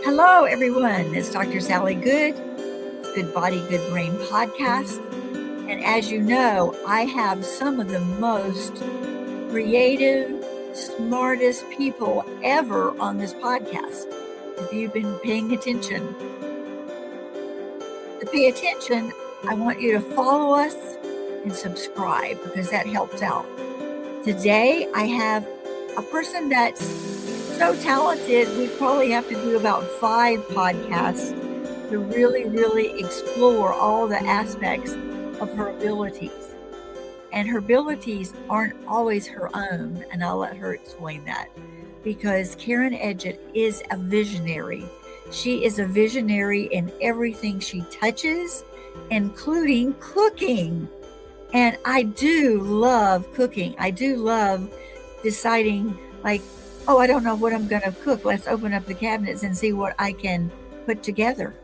Hello, everyone. It's Dr. Sally Good, Good Body, Good Brain podcast. And as you know, I have some of the most creative, smartest people ever on this podcast. If you've been paying attention, to pay attention, I want you to follow us and subscribe because that helps out. Today, I have a person that's so talented, we probably have to do about 5 podcasts to really explore all the aspects of her abilities. And her abilities aren't always her own, and I'll let her explain that. Because Karen Edgett is a visionary. She is a visionary in everything she touches, including cooking. And I do love cooking. I do love deciding, like, oh, I don't know what I'm going to cook. Let's open up the cabinets and see what I can put together.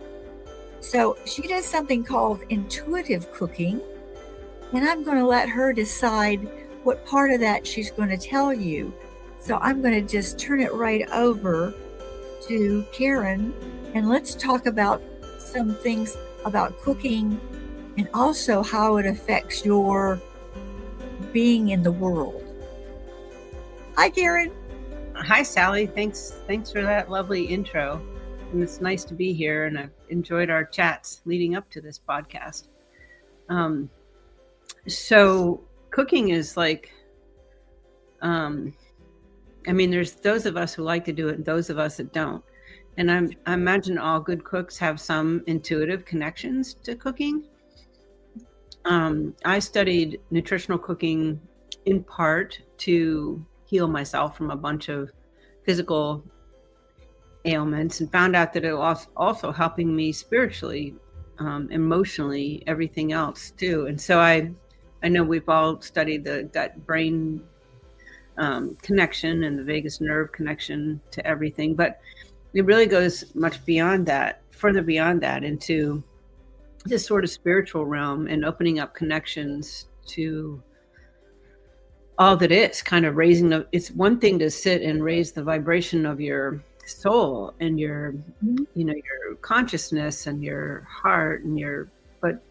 So she does something called intuitive cooking, and I'm going to let her decide what part of that she's going to tell you. So I'm going to just turn it right over to Karen, and let's talk about some things about cooking and also how it affects your being in the world. Hi, Karen. Hi, Sally. Thanks for that lovely intro. And it's nice to be here, and I've enjoyed our chats leading up to this podcast. So cooking is like, there's those of us who like to do it and those of us that don't. And I imagine all good cooks have some intuitive connections to cooking. I studied nutritional cooking in part to heal myself from a bunch of physical ailments, and found out that it was also helping me spiritually, emotionally, everything else too. And so I know we've all studied the gut-brain connection and the vagus nerve connection to everything, but it really goes much beyond that, further beyond that, into this sort of spiritual realm and opening up connections to all that is, kind of raising it's one thing to sit and raise the vibration of your soul and your, your consciousness and your heart and but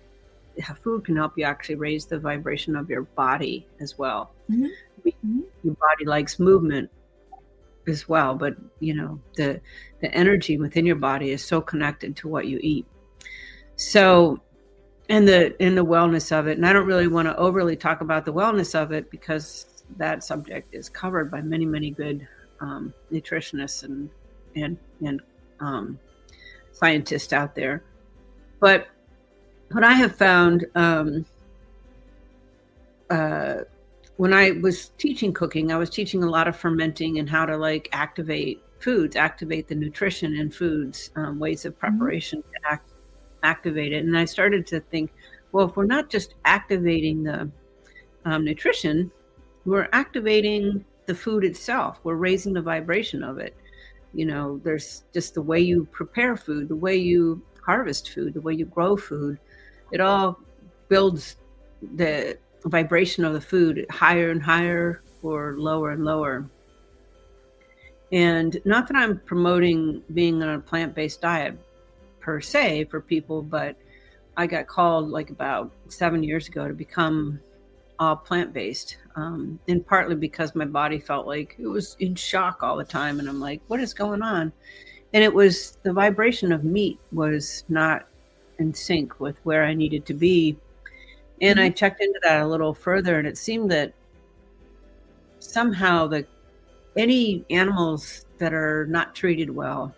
food can help you actually raise the vibration of your body as well. Mm-hmm. Your body likes movement as well, but the energy within your body is so connected to what you eat. So, and the wellness of it. And I don't really want to overly talk about the wellness of it because that subject is covered by many good nutritionists and scientists out there. But what I have found when I was teaching cooking, I was teaching a lot of fermenting and how to activate the nutrition in foods, ways of preparation to activate it. And I started to think, well, if we're not just activating the nutrition, we're activating the food itself. We're raising the vibration of it. There's just the way you prepare food, the way you harvest food, the way you grow food. It all builds the vibration of the food higher and higher or lower and lower. And not that I'm promoting being on a plant-based diet per se for people, but I got called about 7 years ago to become all plant-based, and partly because my body felt like it was in shock all the time, and I'm like, what is going on? And it was the vibration of meat was not in sync with where I needed to be. And I checked into that a little further, and it seemed that somehow any animals that are not treated well,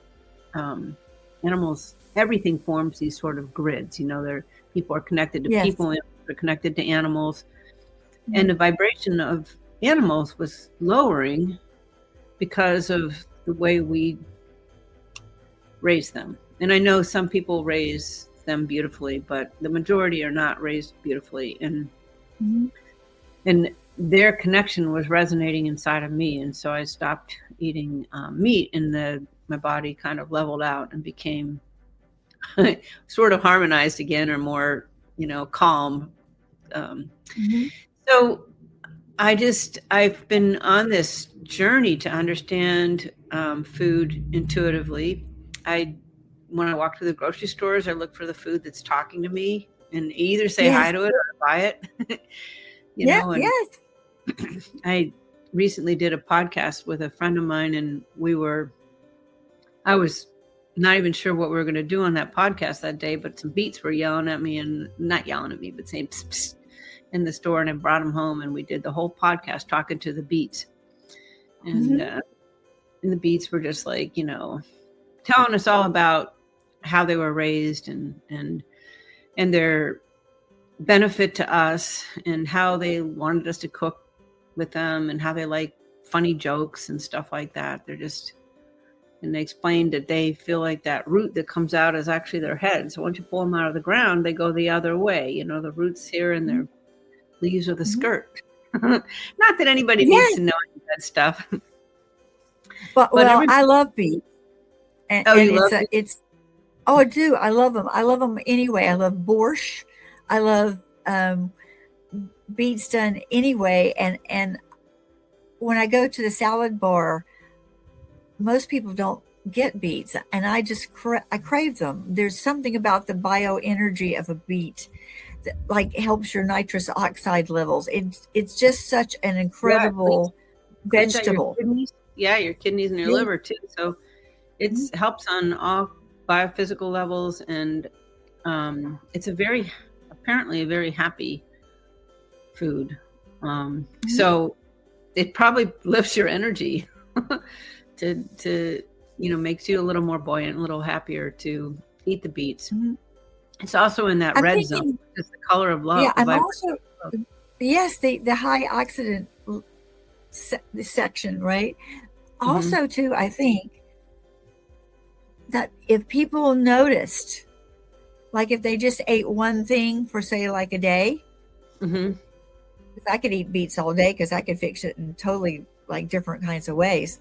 everything forms these sort of grids. People are connected to people, they're connected to animals. And the vibration of animals was lowering because of the way we raise them. And I know some people raise them beautifully, but the majority are not raised beautifully. And their connection was resonating inside of me. And so I stopped eating meat, and my body kind of leveled out and became sort of harmonized again, or more, calm. So I've been on this journey to understand food intuitively when I walk through the grocery stores, I look for the food that's talking to me and either say hi Yes. to it or buy it. Yeah. And Yes. I recently did a podcast with a friend of mine, and I was not even sure what we were going to do on that podcast that day, but some beets were yelling at me, and not yelling at me, but saying psst, psst, in the store, and I brought them home, and we did the whole podcast talking to the beets. And, Mm-hmm. and the beets were just like, telling us all about how they were raised and their benefit to us, and how they wanted us to cook with them, and how they like funny jokes and stuff like that. And they explained that they feel like that root that comes out is actually their head. So once you pull them out of the ground, they go the other way. The roots here and their leaves of the Mm-hmm. skirt. Not that anybody needs Yes. to know any of that stuff. But well, I love beets, and you love it? Oh, I do. I love them. I love them anyway. I love borscht. I love beets done anyway. And when I go to the salad bar, most people don't get beets, and I just I crave them. There's something about the bioenergy of a beet that like helps your nitrous oxide levels. It's just such an incredible vegetable. Your kidneys and your liver too. So it helps on all biophysical levels, and it's apparently a very happy food. So it probably lifts your energy to makes you a little more buoyant, a little happier to eat the beets. It's also in that red zone. It's the color of love. Yeah, I'm also yes, the high oxidant section, right? Also, too, I think that if people noticed, like if they just ate one thing for say like a day, I could eat beets all day because I could fix it in totally like different kinds of ways.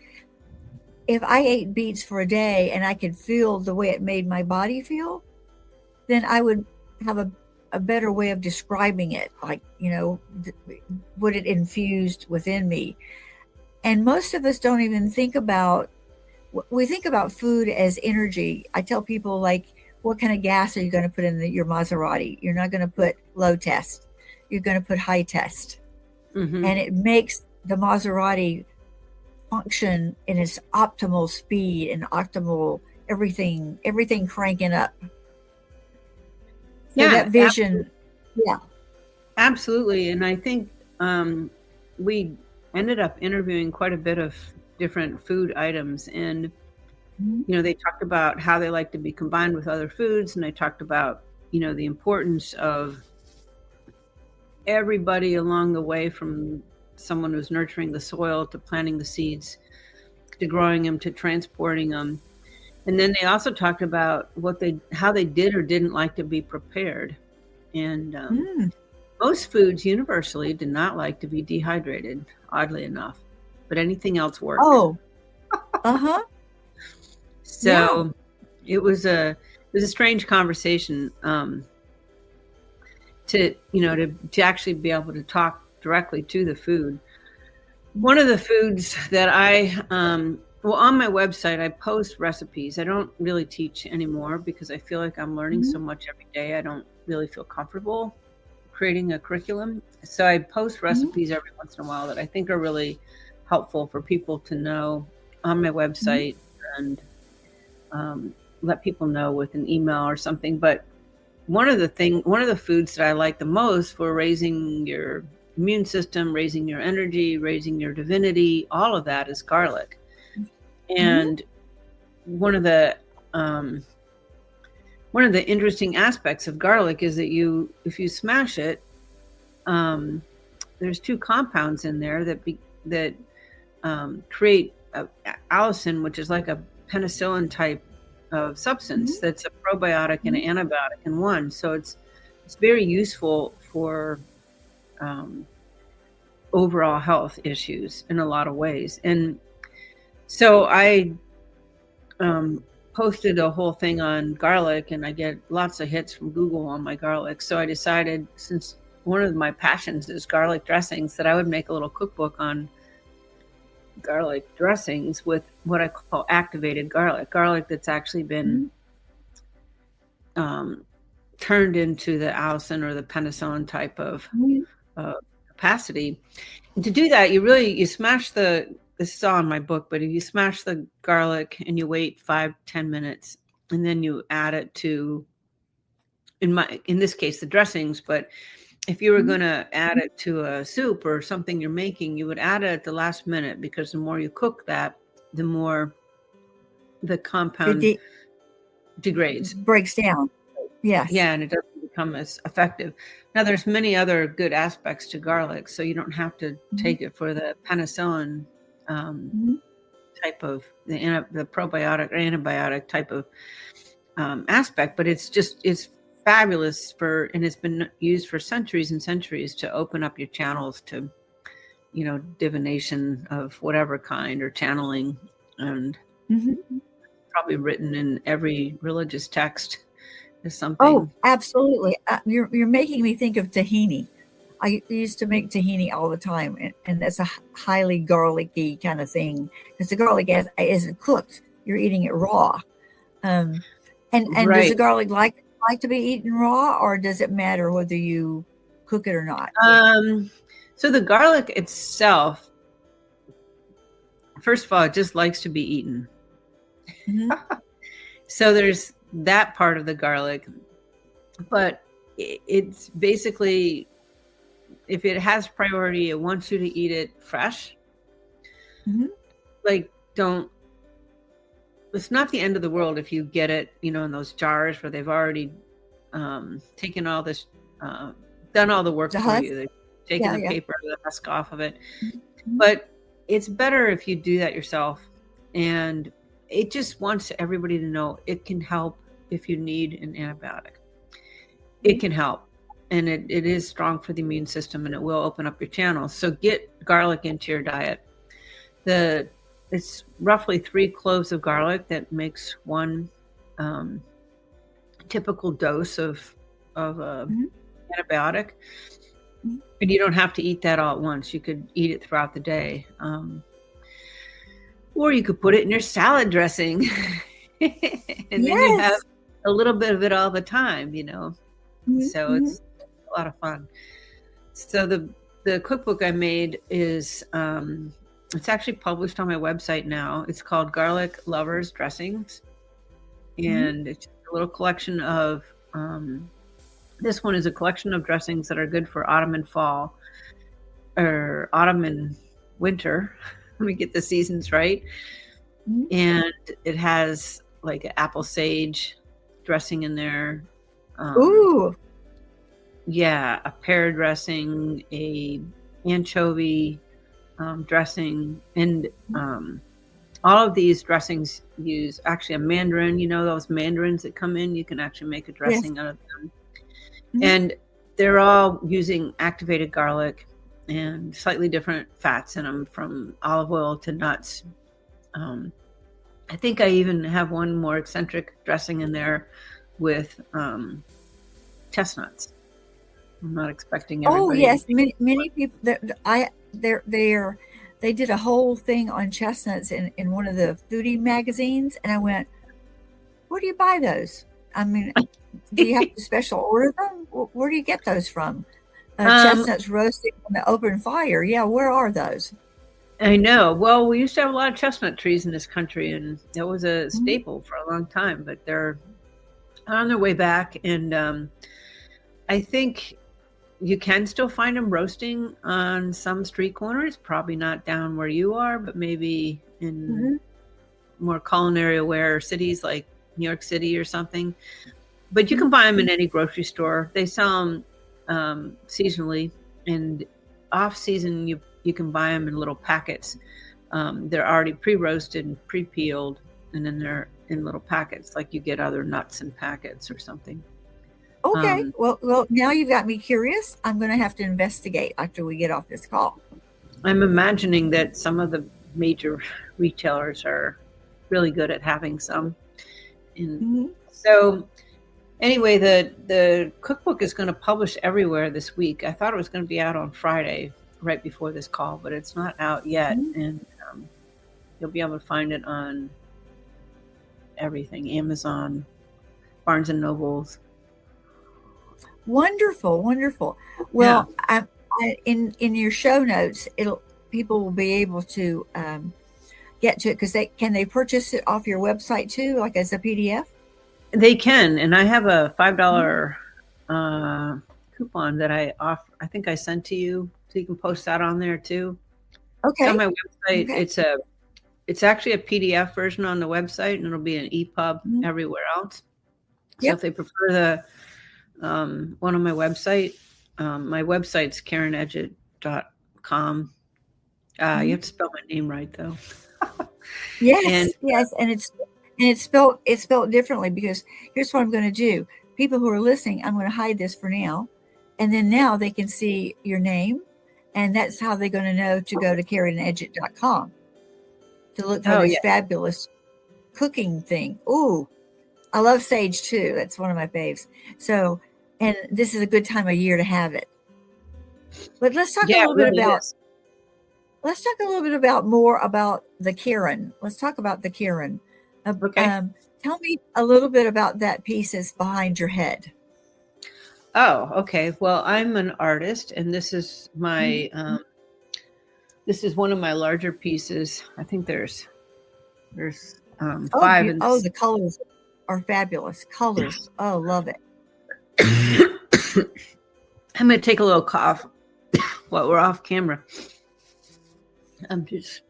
If I ate beets for a day and I could feel the way it made my body feel, then I would have a better way of describing it, like, what it infused within me. And most of us don't even think about, we think about food as energy. I tell people, like, what kind of gas are you going to put in your Maserati? You're not going to put low test. You're going to put high test. And it makes the Maserati function in its optimal speed and optimal everything cranking up. So that vision, absolutely. And I think we ended up interviewing quite a bit of different food items, and they talked about how they like to be combined with other foods, and they talked about the importance of everybody along the way, from someone who's nurturing the soil to planting the seeds to growing them to transporting them. And then they also talked about how they did or didn't like to be prepared. And most foods universally did not like to be dehydrated, oddly enough, but anything else worked. So it was a strange conversation to actually be able to talk directly to the food. One of the foods that on my website, I post recipes. I don't really teach anymore because I feel like I'm learning so much every day. I don't really feel comfortable creating a curriculum. So I post recipes every once in a while that I think are really helpful for people to know on my website, and let people know with an email or something. But one of the foods that I like the most for raising your immune system, raising your energy, raising your divinity, all of that is garlic. And one of the interesting aspects of garlic is that if you smash it, there's two compounds in there that create allicin, which is like a penicillin type of substance that's a probiotic and an antibiotic in one. So it's very useful for overall health issues in a lot of ways. And so I posted a whole thing on garlic, and I get lots of hits from Google on my garlic. So I decided, since one of my passions is garlic dressings, that I would make a little cookbook on garlic dressings with what I call activated garlic that's actually been turned into the allicin or the penicillin type of capacity. And to do that, you smash this is all in my book, but if you smash the garlic and you wait 5-10 minutes, and then you add it to, in this case, the dressings, but if you were going to add it to a soup or something you're making, you would add it at the last minute, because the more you cook that, the more the compound degrades. Breaks down. Yes. Yeah, and it doesn't become as effective. Now, there's many other good aspects to garlic, so you don't have to take it for the penicillin type of the probiotic or antibiotic type of aspect, but it's fabulous and it's been used for centuries and centuries to open up your channels to, divination of whatever kind, or channeling, and probably written in every religious text is something. Oh, absolutely. You're making me think of tahini. I used to make tahini all the time, and that's a highly garlicky kind of thing, because the garlic isn't cooked. You're eating it raw. And Right. Does the garlic like to be eaten raw, or does it matter whether you cook it or not? So the garlic itself, first of all, it just likes to be eaten. So there's that part of the garlic, but it's basically, if it has priority, it wants you to eat it fresh. Like, it's not the end of the world if you get it, in those jars where they've already taken all this, done all the work for you. They've taken the paper, the husk off of it. But it's better if you do that yourself. And it just wants everybody to know it can help if you need an antibiotic. It can help. And it is strong for the immune system, and it will open up your channels. So get garlic into your diet. It's roughly 3 cloves of garlic that makes one typical dose of antibiotic. And you don't have to eat that all at once. You could eat it throughout the day. Or you could put it in your salad dressing. And then you have a little bit of it all the time, So it's a lot of fun. So the cookbook I made is, it's actually published on my website now. It's called Garlic Lovers Dressings. And it's a little collection of, this one is a collection of dressings that are good for autumn and fall, or autumn and winter. Let me get the seasons right. And it has like an apple sage dressing in there. Ooh. Yeah, a pear dressing, a anchovy dressing, and all of these dressings use actually a mandarin. Those mandarins that come in, you can actually make a dressing out of them. And they're all using activated garlic and slightly different fats in them, from olive oil to nuts. I think I even have one more eccentric dressing in there with chestnuts. I'm not expecting everybody. Oh yes, many people. They did a whole thing on chestnuts in one of the foodie magazines, and I went, "Where do you buy those? I mean, do you have to special order them? Where do you get those from? Chestnuts roasting on the open fire. Yeah, where are those?" I know. Well, we used to have a lot of chestnut trees in this country, and that was a staple for a long time. But they're on their way back, and I think you can still find them roasting on some street corners. Probably not down where you are, but maybe in more culinary aware cities like New York City or something. But you can buy them in any grocery store. They sell them seasonally, and off season you can buy them in little packets. They're already pre-roasted and pre-peeled, and then they're in little packets, like you get other nuts in packets or something. Okay. Well, now you've got me curious. I'm going to have to investigate after we get off this call. I'm imagining that some of the major retailers are really good at having some. So anyway, the cookbook is going to publish everywhere this week. I thought it was going to be out on Friday, right before this call, but it's not out yet. And You'll be able to find it on everything, Amazon, Barnes and Nobles. Wonderful, wonderful. Yeah. Well, in your show notes, people will be able to get to it because they purchase it off your website too, like as a PDF. They can, and I have a Mhm. $5 coupon that I offer. I think I sent to you, so you can post that on there too. It's on Okay, my website. okay. It's actually a PDF version on the website, and it'll be an EPUB Mhm. everywhere else. So if Yep. they prefer the one on my website's karenedgett.com. You Mhm. have to spell my name right though. And Yes, yes, and it's spelled differently because here's what I'm going to do. People who are listening, I'm going to hide this for now, and then now they can see your name, and that's how they're going to know to go to KarenEdgett.com to look for oh this yeah, fabulous cooking thing. Ooh, I love sage too. That's one of my faves. So, and this is a good time of year to have it. But yeah, it really is. let's talk a little bit about more about the Karen. Let's talk about the Karen. Uh, Okay. um, tell me a little bit about that piece that's behind your head. Oh, okay. Well, I'm an artist, and Mhm. this is one of my larger pieces. I think there's Oh, five in oh, this. the colors are fabulous. Colors. Oh, love it. I'm going to take a little cough while we're off camera. I'm just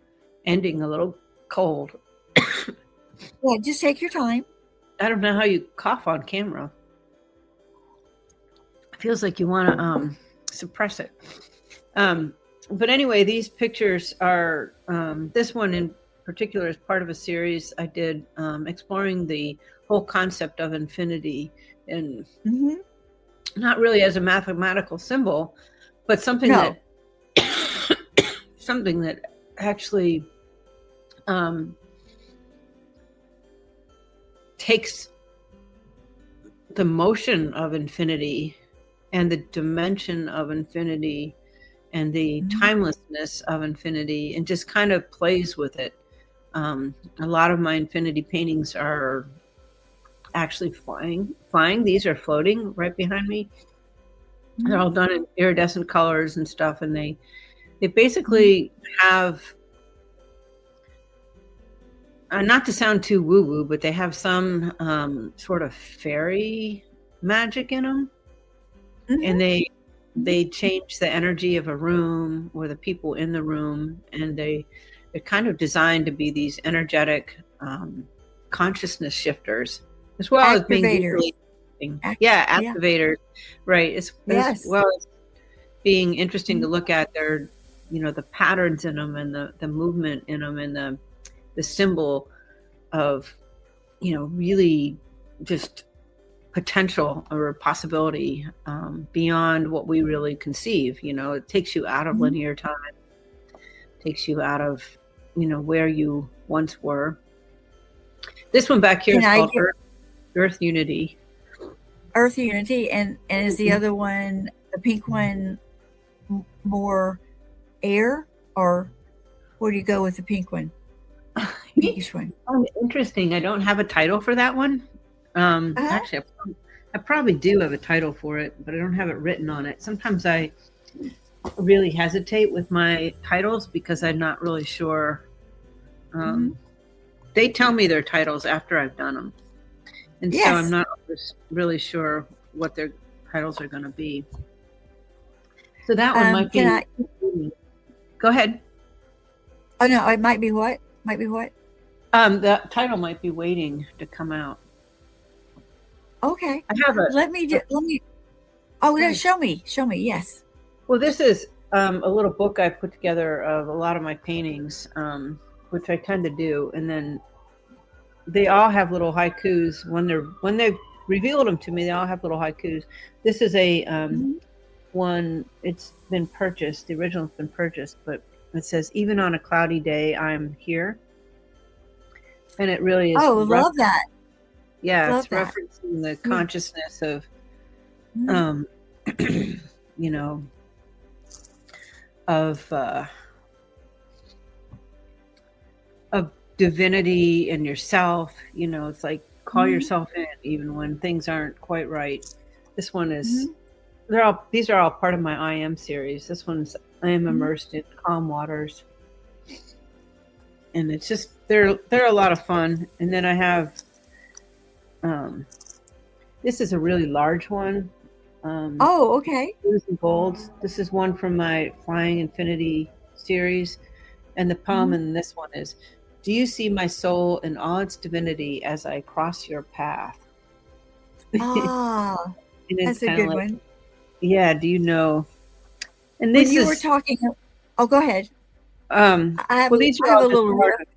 ending a little cold. Yeah, just take your time. I don't know how you cough on camera. It feels like you want to suppress it. But anyway, these pictures are this one in particular is part of a series I did exploring the whole concept of infinity, and Hmm. not really as a mathematical symbol, but No, something that actually um, takes the motion of infinity and the dimension of infinity and the mhm, timelessness of infinity and just kind of plays with it. A lot of my infinity paintings are actually flying. These are floating right behind me. They're mhm, all done in iridescent colors and stuff, and they mhm. basically have not to sound too woo woo, but they have some sort of fairy magic in them, and Mhm. they change the energy of a room or the people in the room, and they're kind of designed to be these energetic consciousness shifters, as well as being Activators. visually interesting. Yeah, Yeah. activators, right? As Yes. well as being interesting to Mhm. look at their, the patterns in them and the movement in them and the symbol of, really just potential or possibility beyond what we really conceive. It takes you out of Mhm. linear time, takes you out of, where you once were. This one back here Can is I called get Earth Unity. Earth Unity and is the other one, the pink one, more air, or where do you go with the pink one? Pinkish one. Oh, interesting. I don't have a title for that one. Uh-huh. Actually, I probably do have a title for it, but I don't have it written on it. Sometimes I really hesitate with my titles because I'm not really sure. Hmm. Um, they tell me their titles after I've done them, and so I'm Yes. not really sure what their titles are going to be. So that one might Can be. I? Go ahead. Oh no, it might be what? Might be what? The title might be waiting to come out. Okay. I have Let me. Oh, go no, ahead. show me. Show me. Yes. Well, this is a little book I put together of a lot of my paintings, which I tend to do, and then they all have little haikus when they've revealed them to me. They all have little haikus. This is a Mhm. one. It's been purchased. The original's been purchased, but it says, "Even on a cloudy day, I'm here," and it really is Oh, love that. yeah, it's Love that. referencing the Yeah. consciousness of Mhm. um, you know, of of divinity in yourself. It's like call Mhm, yourself in even when things aren't quite right. This one is mhm, these are all part of my I am series. This one's I am mhm. immersed in calm waters, and it's just they're a lot of fun. And then I have um this is a really large one. um Oh, okay. Blues and golds. This is one from my Flying Infinity series. And the poem Mhm. in this one is, do you see my soul in all its divinity as I cross your path? And Ah, it's that's a kind of good like, one. yeah, do you know? And When this you were is, talking Oh, go ahead. well, these I are have all a just little part riff. of,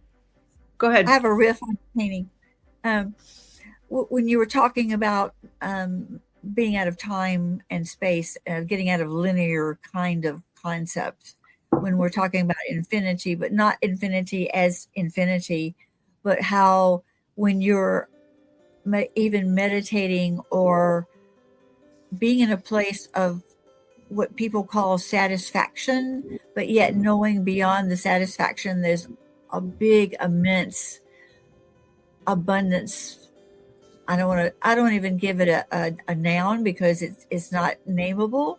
go I ahead. have a riff on painting. Um, when you were talking about being out of time and space, getting out of linear kind of concepts, when we're talking about infinity, but not infinity as infinity, but how when you're even meditating or being in a place of what people call satisfaction, but yet knowing beyond the satisfaction, there's a big, immense abundance. I don't even give it a noun because it's not nameable.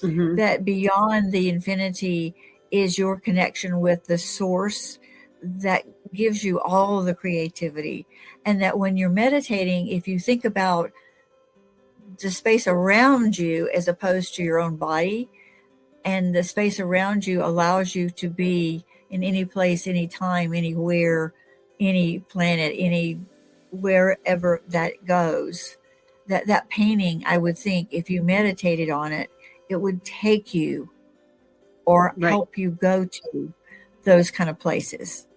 Hmm. That beyond the infinity is your connection with the source that gives you all of the creativity. And that when you're meditating, if you think about the space around you as opposed to your own body, and the space around you allows you to be in any place, any time, anywhere, any planet, any wherever that goes. That painting, I would think, if you meditated on it, it would take you or Right. help you go to those kind of places.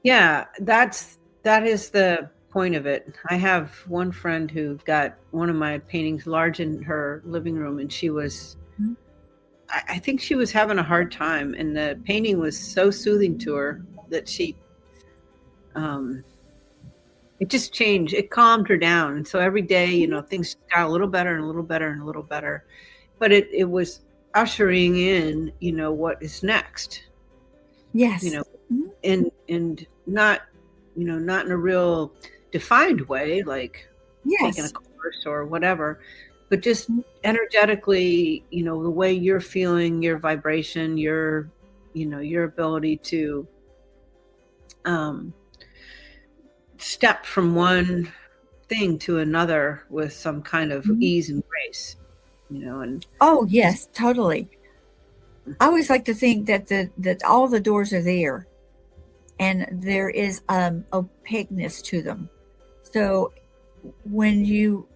Yeah, that is the point of it. I have one friend who got one of my paintings large in her living room, and Mhm. I think she was having a hard time, and the painting was so soothing to her that um, it just changed. It calmed her down. And so every day, Mhm. things got a little better and a little better and a little better. But it was ushering in, what is next, you Yes. know, Mhm. and not, not in a real defined way, like taking a Yes. course or whatever, but just Mhm. energetically, the way you're feeling, your vibration, your ability to um, step from one thing to another with some kind of Mhm. ease and grace, and Oh, just yes, totally. I always like to think that that all the doors are there and there is opaqueness to them. So when you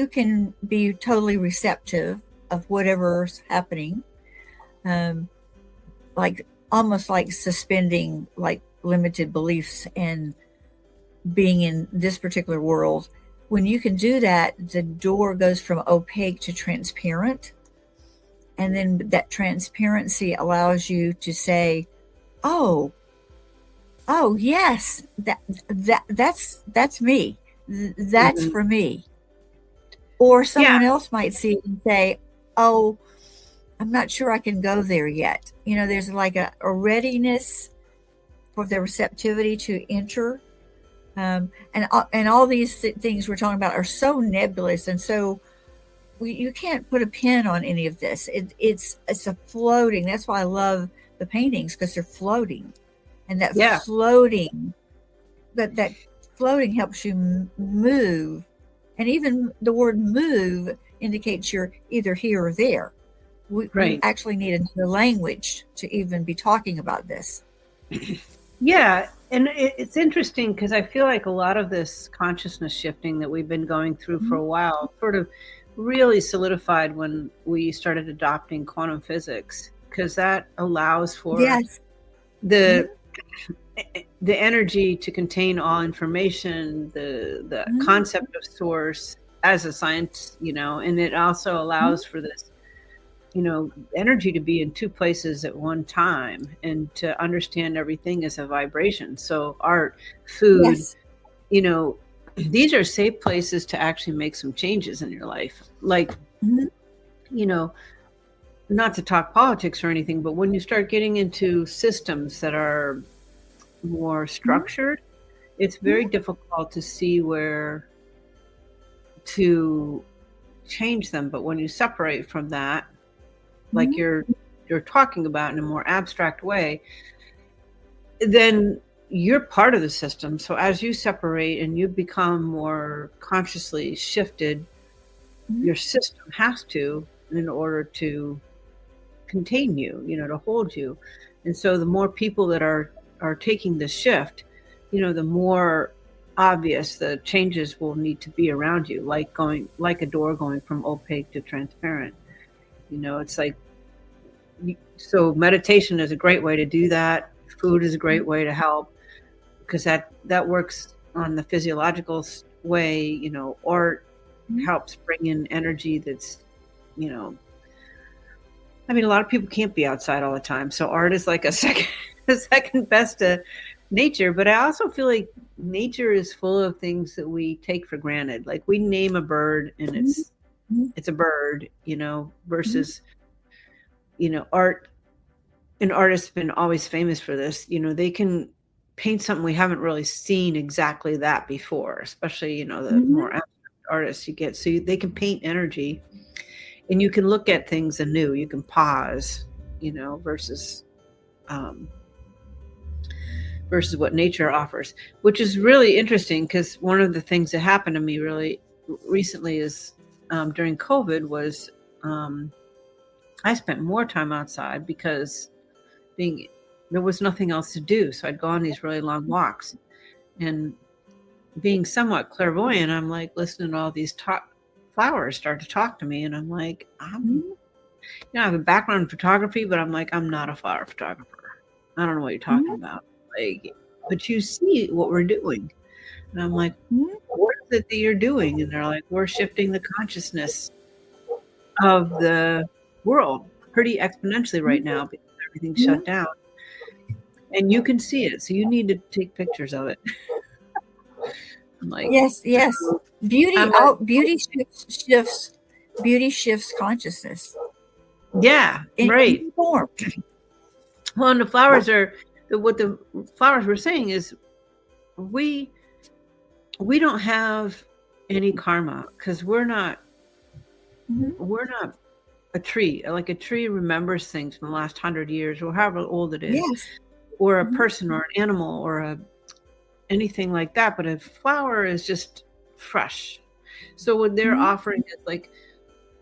can be totally receptive of whatever's happening, um, like almost like suspending like limited beliefs and being in this particular world, when you can do that, the door goes from opaque to transparent, and then that transparency allows you to say, "Oh, oh yes, that's me. That's mhm. for me." Or Yeah, someone else might see it and say, "Oh, I'm not sure I can go there yet." There's like a readiness for the receptivity to enter. And all these things we're talking about are so nebulous, and so you can't put a pin on any of this. It's a floating. That's why I love the paintings, because they're floating, and yeah, that floating helps you move, and even the word move indicates you're either here or there. We right. actually need another language to even be talking about this. Yeah, and it's interesting because I feel like a lot of this consciousness shifting that we've been going through for Mhm. a while sort of really solidified when we started adopting quantum physics, because that allows for Yes. the Mhm. the energy to contain all information, the Mhm. concept of source as a science, and it also Mhm. allows for this, energy to be in two places at one time and to understand everything as a vibration. So art, food, Yes. you know, these are safe places to actually make some changes in your life. Like, Mhm. you know, not to talk politics or anything, but when you start getting into systems that are more Mhm. structured, it's very difficult to see where to change them. But when you separate from that, like Mhm. you're talking about in a more abstract way, then you're part of the system. So as you separate and you become more consciously shifted, Mhm. your system has to, in order to contain you, to hold you. And so the more people that are taking the shift, the more obvious the changes will need to be around you, like a door going from opaque to transparent. It's like, so meditation is a great way to do that. Food is a great way to help, because that works on the physiological way. Art Mhm. helps bring in energy that's, you know I mean, a lot of people can't be outside all the time, so art is like a second a second best to nature. But I also feel like nature is full of things that we take for granted. Like, we name a bird and Mhm. Mhm. it's a bird, Mhm. versus, art. An artist's been always famous for this. They can paint something we haven't really seen exactly that before, especially, the more Mhm. abstract artists you get. So they can paint energy, and you can look at things anew. You can pause, versus um, versus what nature offers, which is really interesting. Because one of the things that happened to me really recently is, during COVID, was, um, I spent more time outside because being there was nothing else to do. So I'd go on these really long walks, and being somewhat clairvoyant, I'm like listening to all these flowers start to talk to me, and I'm like, Mhm. I have a background in photography, but I'm like, I'm not a flower photographer. I don't know what you're talking Mhm. about. Like, but you see what we're doing. And I'm like, Mhm. what is it that you're doing? And they're like, we're shifting the consciousness of the world pretty exponentially right now because everything's shut Mhm. down. And you can see it. So you need to take pictures of it. I'm like, Yes, yes. I'm like, Beauty shifts consciousness yeah, in right. any form. Well, and the flowers are, what the flowers were saying is, we we don't have any karma, because Mhm. we're not a tree. Like, a tree remembers things from the last 100 years or however old it is, Yes. or a Mhm. person or an animal or anything like that. But a flower is just fresh. So what they're Mhm. offering is like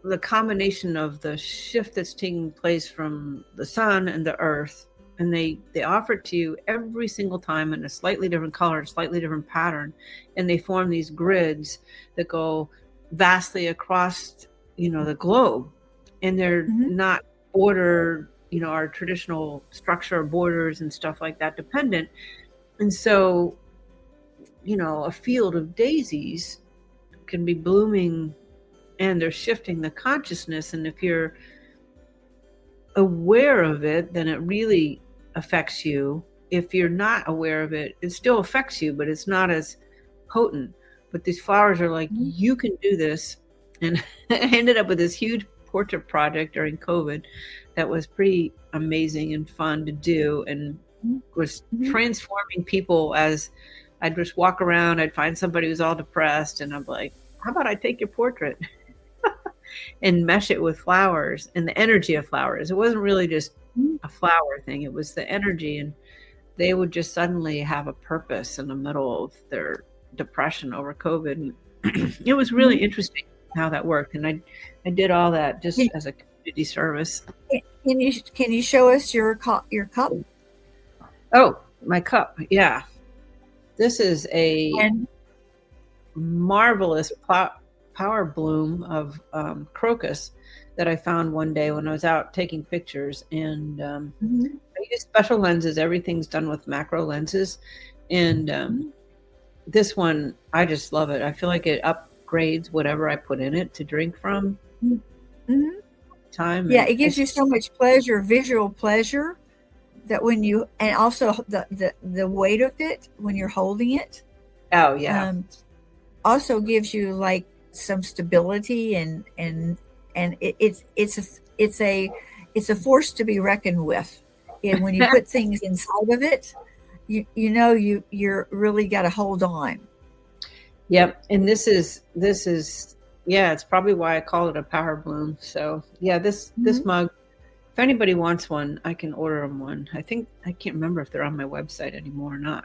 the combination of the shift that's taking place from the sun and the earth, and they offer it to you every single time in a slightly different color, a slightly different pattern, and they form these grids that go vastly across, the globe. And they're Mhm. not border, our traditional structure of borders and stuff like that dependent. And so, a field of daisies can be blooming, and they're shifting the consciousness. And if you're aware of it, then it really affects you. If you're not aware of it, it still affects you, but it's not as potent. But these flowers are like, Mhm. you can do this. And I ended up with this huge portrait project during COVID that was pretty amazing and fun to do, and Mhm. was Mhm. transforming people. As I'd just walk around, I'd find somebody who's all depressed, and I'm like, how about I take your portrait and mesh it with flowers and the energy of flowers? It wasn't really just Mhm. a flower thing, it was the energy. And they would just suddenly have a purpose in the middle of their depression over COVID. And it was really Mhm. interesting how that worked. And I did all that Can, just as a community service. can you show us your cup? Oh, my cup. Yeah. This is a And marvelous power bloom of crocus that I found one day when I was out taking pictures. And mhm. I use special lenses. Everything's done with macro lenses. And Mhm. this one, I just love it. I feel like it upgrades whatever I put in it to drink from Mhm. Mhm. time. Yeah, And it gives you so much pleasure, visual pleasure, that when you, and also the weight of it when you're holding it, oh yeah. um, also gives you like some stability, and it's a force to be reckoned with. And when you put things inside of it, you're really got to hold on. Yep. And this is yeah, it's probably why I call it a power bloom. So yeah, this Mhm. mug, if anybody wants one, I can order them one. I can't remember if they're on my website anymore or not.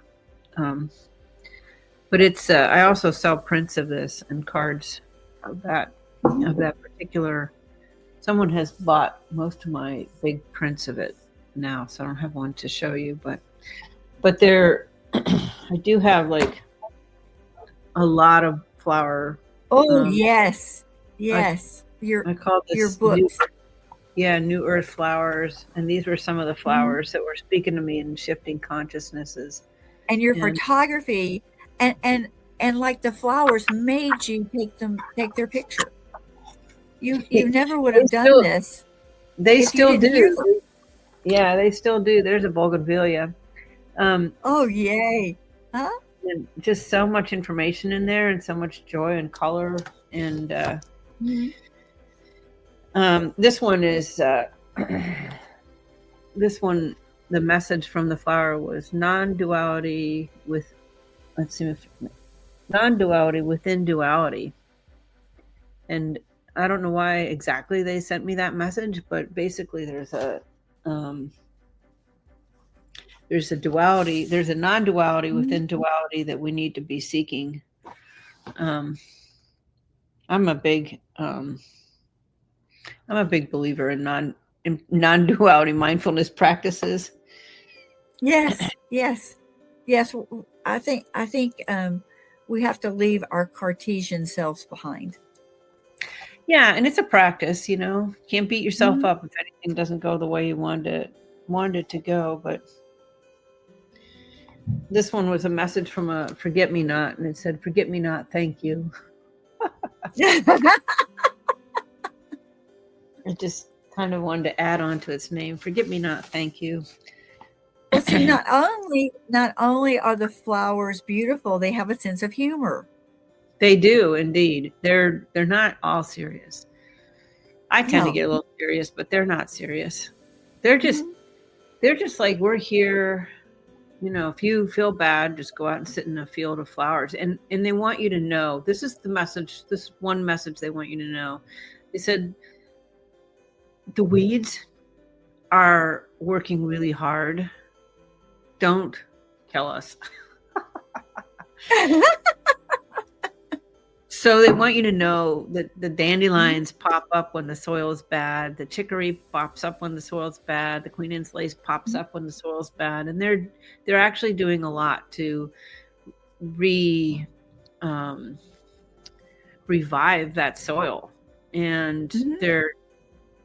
But it's I also sell prints of this and cards of that particular. Someone has bought most of my big prints of it now, so I don't have one to show you, but there I do have like a lot of flower. Oh um yes, I yes. I call Your this books new earth flowers, and these were some of the Mhm. flowers that were speaking to me and shifting consciousnesses. and your And photography, and like the flowers made you take their picture. You never would they have done still this they if you still didn't hear do. them. Yeah, they still do. There's a bougainvillea. Oh yay, huh? And just so much information in there, and so much joy and color. And Mhm. this one is this one. The message from the flower was non-duality with. Let's see if non-duality within duality. And I don't know why exactly they sent me that message, but basically there's a duality, there's a non-duality Mhm. within duality that we need to be seeking. um, I'm a big believer in non-duality mindfulness practices. Yes, yes, yes. I think we have to leave our Cartesian selves behind. Yeah, and it's a practice, can't beat yourself Mhm. up if anything doesn't go the way you wanted it to go. But this one was a message from a forget me not, and it said, forget me not, thank you. I just kind of wanted to add on to its name. Forget me not, thank you. Well, see, not only are the flowers beautiful, they have a sense of humor. They do indeed. They're not all serious. I tend to No. get a little serious, but they're not serious. They're just Mhm. they're just like, we're here. If you feel bad, just go out and sit in a field of flowers. And they want you to know, this is the message, this one message they want you to know. They said the weeds are working really hard. Don't kill us. So they want you to know that the Mhm. dandelions pop up when the soil is bad. The chicory pops up when the soil's bad. The Queen Anne's lace pops Mhm. up when the soil's bad, and they're actually doing a lot to re um, revive that soil. And Mhm. they're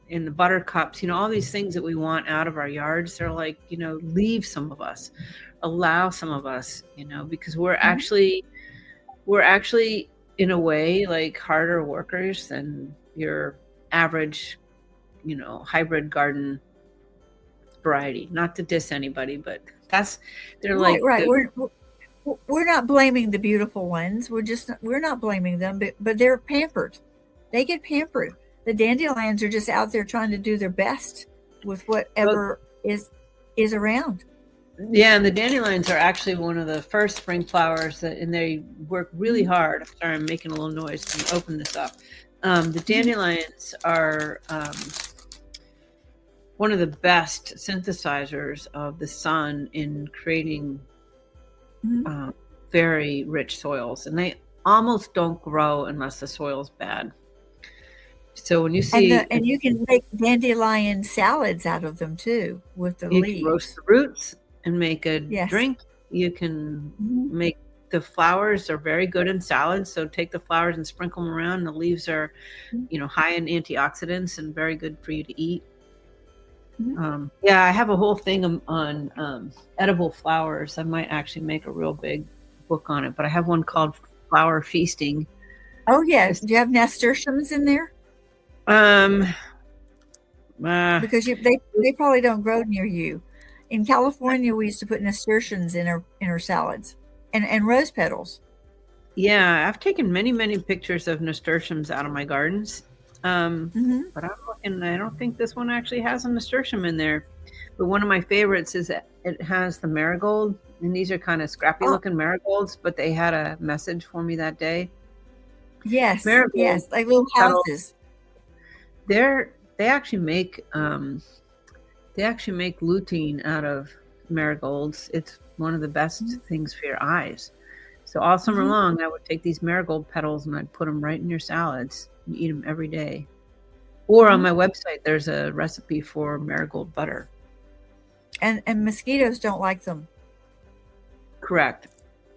in the buttercups, all these things that we want out of our yards. They're like, leave some of us, allow some of us, because Mhm. we're actually in a way like harder workers than your average, hybrid garden variety. Not to diss anybody, but they're Right, like right. the We're not blaming the beautiful ones. We're not blaming them, but they're pampered. They get pampered. The dandelions are just out there trying to do their best with well, whatever is around. yeah, and the dandelions are actually one of the first spring flowers and they work really Mhm. hard. I'm sorry, I'm making a little noise. Let me open this up. The Mhm. dandelions are one of the best synthesizers of the sun in creating Mhm. um, very rich soils, and they almost don't grow unless the soil's bad. So when you see, And you can make dandelion salads out of them too with the you can roast leaves. the roots and make a Yes. drink. You can Mhm. make the flowers are very good in salads. So take the flowers and sprinkle them around. The leaves are, Mhm. high in antioxidants and very good for you to eat. Mhm. Yeah, I have a whole thing on edible flowers. I might actually make a real big book on it, but I have one called Flower Feasting. Oh yeah. It's, Do you have nasturtiums in there? um, uh, Because they probably don't grow near you. In California, we used to put nasturtiums in our salads, and rose petals. yeah, I've taken many, many pictures of nasturtiums out of my gardens. Mhm. But I'm looking, I don't think this one actually has a nasturtium in there. But one of my favorites is that it has the marigold, and these are kind of scrappy Oh, looking marigolds, but they had a message for me that day. yes, Marigold yes, like little petals, houses. they actually make lutein out of marigolds. It's one of the best Mhm, things for your eyes. So all summer mhm, long, I would take these marigold petals and I'd put them right in your salads and eat them every day. Or on mhm. my website, there's a recipe for marigold butter. And mosquitoes don't like them. Correct.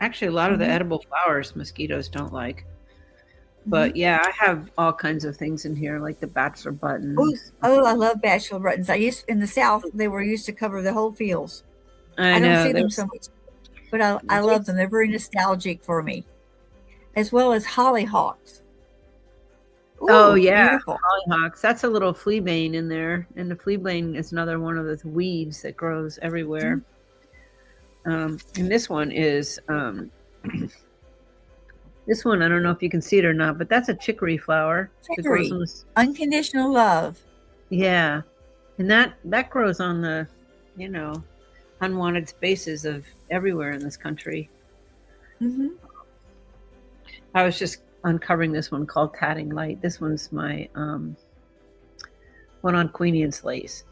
Actually, a lot of the Mhm, edible flowers mosquitoes don't like. mhm. But yeah, I have all kinds of things in here, like the bachelor Oh, buttons. oh, I love bachelor buttons. I used in the South, they were used to cover the whole fields. I I don't know. see them so much, but I love them. They're very nostalgic for me, as well as hollyhocks. Oh Ooh, yeah, beautiful. hollyhocks. That's a little fleabane in there, and the fleabane is another one of those weeds that grows everywhere. Mhm. And this one is this one. I don't know if you can see it or not, but that's a chicory flower that grows on Chicory, this. unconditional love. Yeah, and that grows on the, you know, unwanted spaces of everywhere in this country. Hmm. I was just uncovering this one called Tatting Light. This one's my one on Queenie and Lace.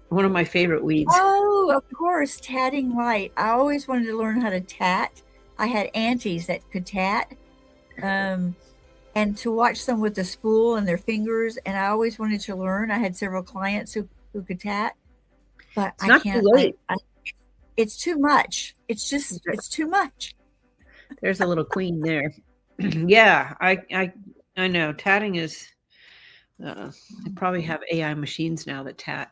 One of my favorite weeds. Oh, of course, tatting light. I always wanted to learn how to tat. I had aunties that could tat, um, and to watch them with the spool and their fingers. And I always wanted to learn. I had several clients who could tat, but It's I not too can't. late. It's too much. It's too much. There's a little queen there. Yeah, I know. Tatting is. I probably have AI machines now that tat.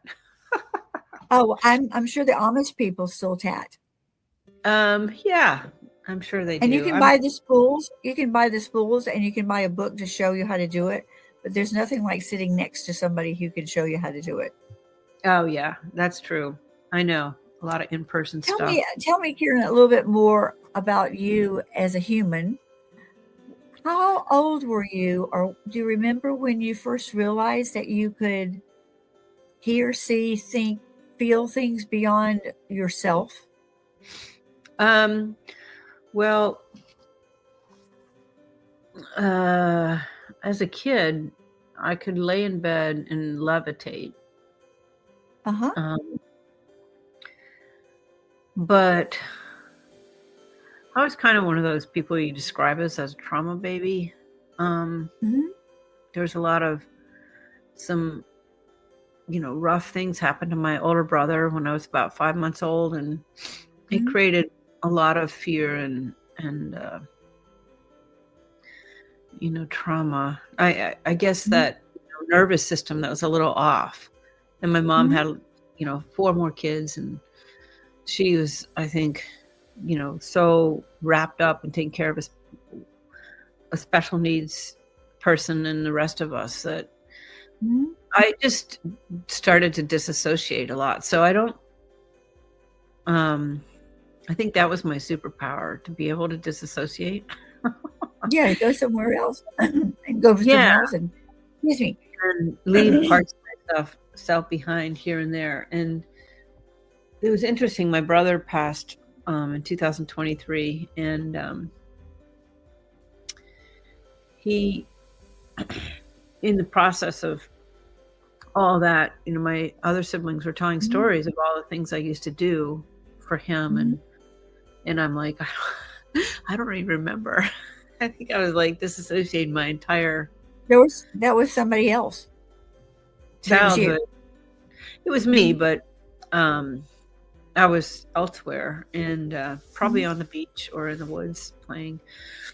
Oh, I'm sure the Amish people still tat. Yeah, I'm sure they And you do. can I'm. buy the spools. You can buy the spools and you can buy a book to show you how to do it. But there's nothing like sitting next to somebody who can show you how to do it. Oh yeah, that's true. I know a lot of in-person stuff. Tell me, Kieran, a little bit more about you as a human. How old were you, or do you remember when you first realized that you could hear, see, think, feel things beyond yourself? Um. Well, uh, as a kid, I could lay in bed and levitate. Uh huh. Um, but I was kind of one of those people you describe as a trauma baby. Um, Hmm. there's a lot of some, rough things happened to my older brother when I was about 5 months old, and it Hmm. created a lot of fear and trauma. I guess Hmm. that nervous system that was a little off, and my mom Hmm. had four more kids, and she was, I think, so wrapped up and taking care of a special needs person and the rest of us that Hmm. I just started to disassociate a lot. So um I think that was my superpower, to be able to disassociate. Yeah, go somewhere else and go for something Yeah, else. And excuse me. and leave parts of myself behind here and there. And it was interesting. My brother passed in 2023, and he, in the process of all that, my other siblings were telling Mhm, stories of all the things I used to do for him, mhm. and I'm like, I don't even remember. I think I was like disassociating my entire That was somebody else, but it was you. childhood. It was me, Mhm, but um, I was elsewhere, and probably mhm, on the beach or in the woods playing.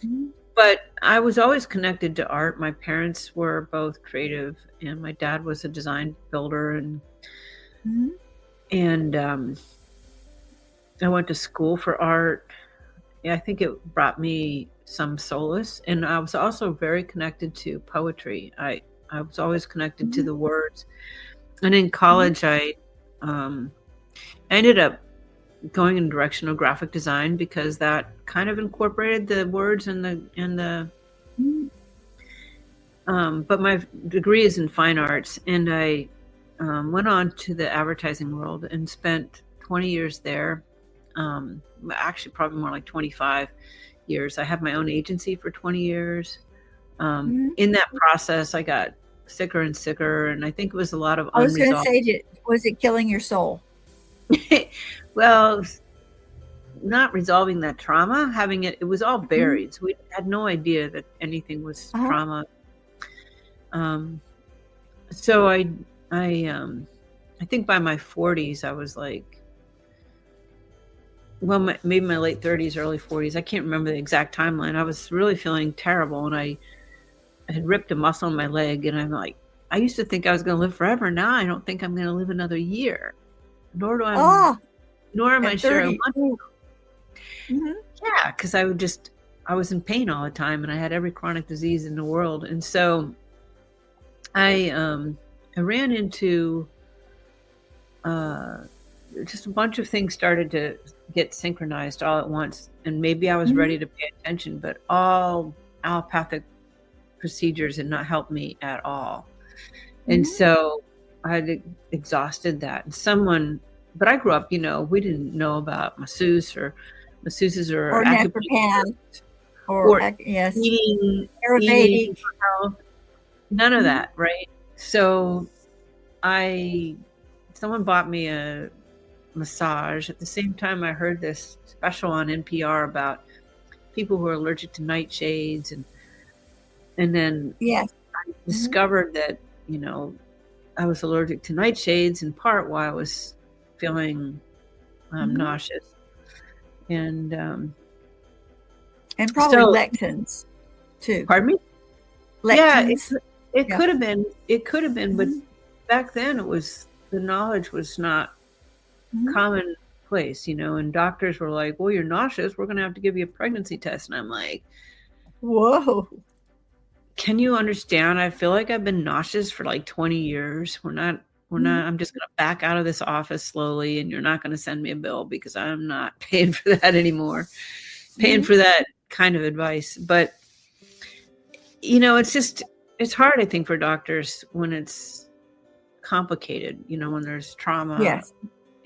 mhm, But I was always connected to art. My parents were both creative, and my dad was a design builder, mhm, and I went to school for art. Yeah, I think it brought me some solace, and I was also very connected to poetry. I was always connected to mhm, the words, and in mhm, college, um, I ended up going in the direction of graphic design because that kind of incorporated the words and the. mhm, But my degree is in fine arts, and I went on to the advertising world and spent 20 years there. Actually, probably more like 25 years. I had my own agency for 20 years. Mhm. In that process, I got sicker and sicker, and I think it was a lot of I was going to unresolved. say, was it killing your soul? Well, not resolving that trauma, having it was all Mhm. buried. So we had no idea that anything was Uh-huh. trauma. So I think by my 40s, I was like, well, maybe my late 30s, early 40s. I can't remember the exact timeline. I was really feeling terrible, and I had ripped a muscle in my leg, and I'm like, I used to think I was going to live forever. Now I don't think I'm going to live another year. Nor Oh, am I at sure I 30. want. Mm-hmm. Yeah, because I was in pain all the time, and I had every chronic disease in the world, and so I ran into just a bunch of things started to get synchronized all at once, and maybe I was Mm-hmm. ready to pay attention, but all allopathic procedures had not helped me at all. And Mm-hmm. so I had exhausted that. And but I grew up, we didn't know about masseuses or Or acupuncture naturopath, or or yes, eating Ayurvedic. for health, none of Mm-hmm. that, right? So someone bought me a massage. At the same time, I heard this special on NPR about people who are allergic to nightshades, and then Yes. Mm-hmm. discovered that, you know, I was allergic to nightshades in part while I was feeling Mm-hmm. nauseous. And And probably so, lectins too. pardon me? Yeah, Lectins. it Yeah. could have been. It could have been, but Mm-hmm. back then the knowledge was not Mm-hmm. commonplace, and doctors were like, well, you're nauseous. We're going to have to give you a pregnancy test. And I'm like, Whoa. can you understand? I feel like I've been nauseous for like 20 years. Mm-hmm. I'm just going to back out of this office slowly, and you're not going to send me a bill because I'm not paying for that anymore, paying Mm-hmm. for that kind of advice. But, it's hard, I think, for doctors when it's complicated, when there's trauma Yes.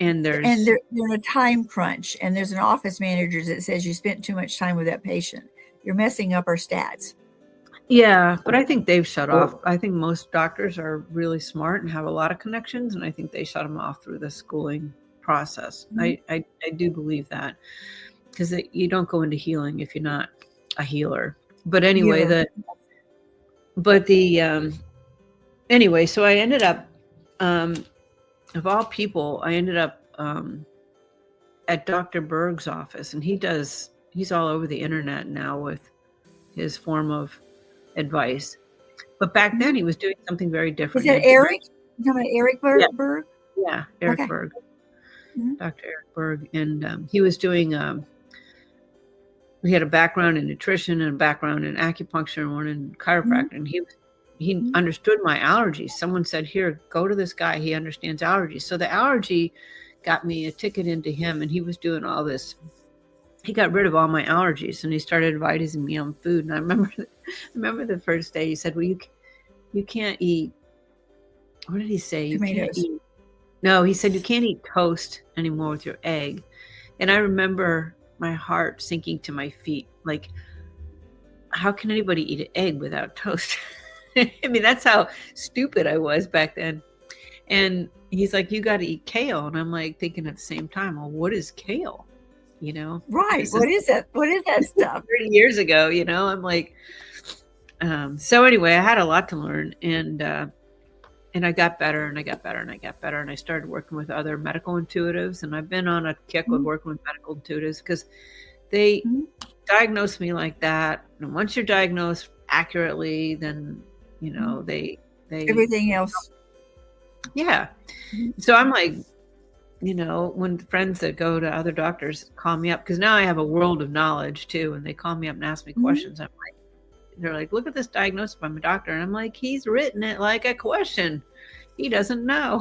and And there's, they're in a time crunch, and there's an office manager that says you spent too much time with that patient. You're messing up our stats. yeah, but I think they've shut off. I think most doctors are really smart and have a lot of connections, and I think they shut them off through the schooling process. Mm-hmm. I do believe that, because you don't go into healing if you're not a healer. But anyway, Healer. anyway, so I ended up, of all people, I ended up at Dr. Berg's office, and he's all over the internet now with his form of advice. But back then he was doing something very Is different. that Eric? You talking about Eric Yeah, Berg? yeah, Eric Okay. Berg, Mm-hmm. Dr. Eric Berg, and he was doing. He had a background in nutrition and a background in acupuncture and one in chiropractic, and he understood my allergies. Someone said, "Here, go to this guy. He understands allergies." So the allergy got me a ticket into him, and he was doing all this. He got rid of all my allergies, and he started advising me on food. And I remember the first day he said, "Well, you can't eat." What did he say? You can't Tomatoes. eat. No, he said you can't eat toast anymore with your egg. And I remember my heart sinking to my feet. Like, how can anybody eat an egg without toast? I mean, that's how stupid I was back then. And he's like, you got to eat kale. And I'm like thinking at the same time, well, what is kale? Right. This is What is that? What is that stuff? 30 years ago, I'm like, so anyway, I had a lot to learn, and I got better, and I got better, and I got better, and I started working with other medical intuitives, and I've been on a kick with working with medical intuitives because they diagnose me like that. And once you're diagnosed accurately, then they Everything else. Yeah. So I'm like, when friends that go to other doctors call me up, because now I have a world of knowledge too, and they call me up and ask me questions. They're like, look at this diagnosis by my doctor. And I'm like, he's written it like a question. He doesn't know.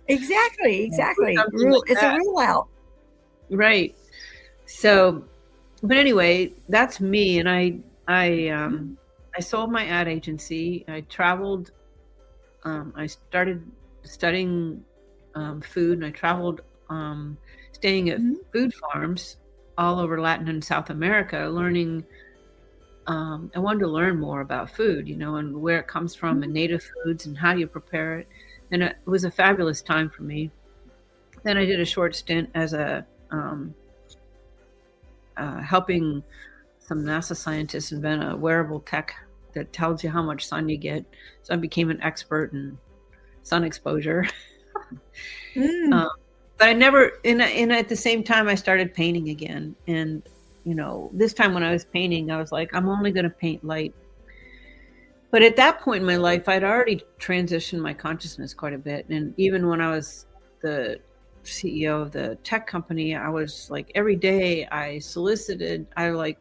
Exactly. Like It's a that. rule out. Right. So, but anyway, that's me. And I sold my ad agency. I traveled. I started studying food, and I traveled, staying at food farms all over Latin and South America, learning. I wanted to learn more about food, and where it comes from, and native foods, and how you prepare it. And it was a fabulous time for me. Then I did a short stint as a helping some NASA scientists invent a wearable tech that tells you how much sun you get. So I became an expert in sun exposure. But I never, and at the same time, I started painting again. And, this time when I was painting, I was like, I'm only going to paint light. But at that point in my life, I'd already transitioned my consciousness quite a bit. And even when I was the CEO of the tech company, I was like, every day I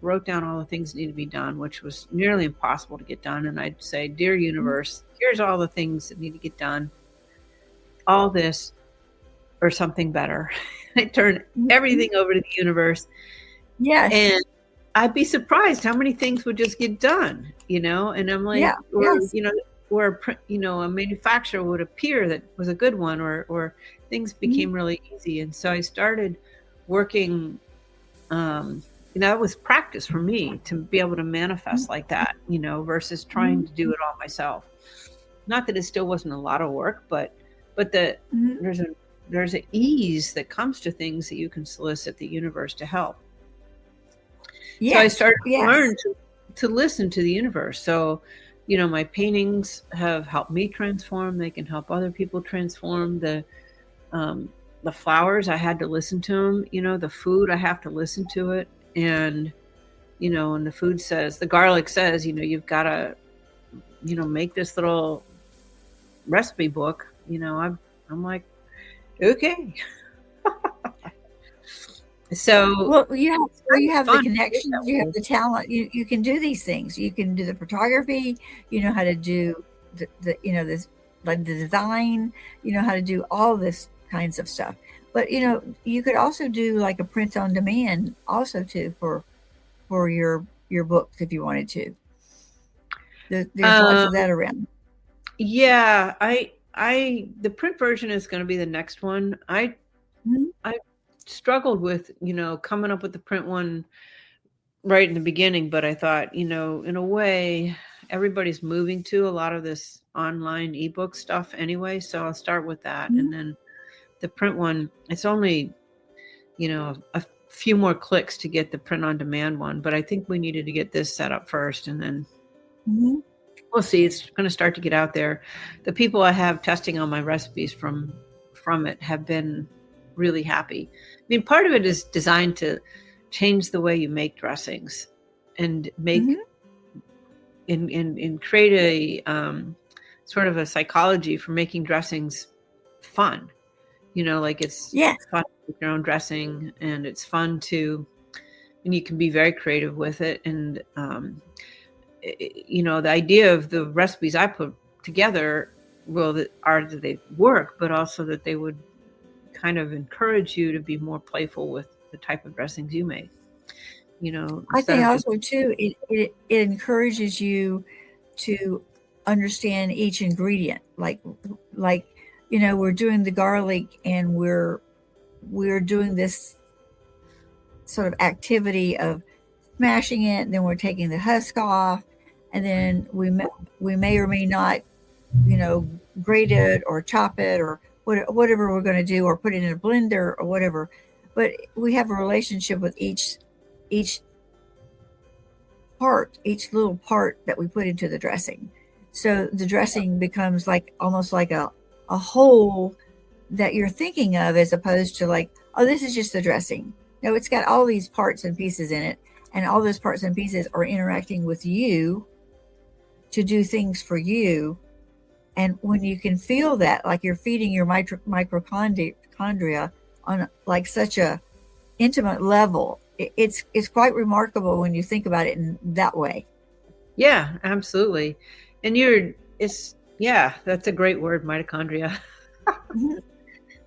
wrote down all the things that need to be done, which was nearly impossible to get done. And I'd say, dear universe, here's all the things that need to get done. All this or something better. I turned everything over to the universe. Yes. And I'd be surprised how many things would just get done, and I'm like, or a manufacturer would appear that was a good one, or things became really easy. And so I started working, that was practice for me to be able to manifest like that, versus trying to do it all myself. Not that it still wasn't a lot of work, but there's an ease that comes to things that you can solicit the universe to help. Yes. So I started to learn to listen to the universe. So, my paintings have helped me transform. They can help other people transform. The flowers, I had to listen to them. The food, I have to listen to it. And, and the food says, the garlic says, you've got to, make this little recipe book. I'm like, okay. So you have the connections, you have the talent, you can do these things. You can do the photography, you know how to do this, like the design, how to do all this kinds of stuff. But you could also do like a print on demand also too for your books if you wanted to. There's lots of that around. Yeah, the print version is going to be the next one. I struggled with, coming up with the print one right in the beginning, but I thought, in a way, everybody's moving to a lot of this online ebook stuff anyway. So I'll start with that. And then the print one, it's only, a few more clicks to get the print on demand one, but I think we needed to get this set up first, and then we'll see. It's going to start to get out there. The people I have testing on my recipes from it have been really happy. I mean, part of it is designed to change the way you make dressings and make and create a sort of a psychology for making dressings fun. Like it's fun to make your own dressing, and it's fun and you can be very creative with it. And the idea of the recipes I put together, that they work, but also that they would kind of encourage you to be more playful with the type of dressings you make. I think also too, it encourages you to understand each ingredient. Like we're doing the garlic, and we're doing this sort of activity of smashing it, and then we're taking the husk off, and then we may or may not, grate it or chop it or whatever we're going to do, or put it in a blender or whatever. But we have a relationship with each little part that we put into the dressing. So the dressing becomes almost like a whole that you're thinking of, as opposed to like, oh, this is just the dressing. No, it's got all these parts and pieces in it, and all those parts and pieces are interacting with you to do things for you. And when you can feel that, like you're feeding your mitochondria on like such a intimate level, it's quite remarkable when you think about it in that way. Yeah, absolutely. And that's a great word, mitochondria.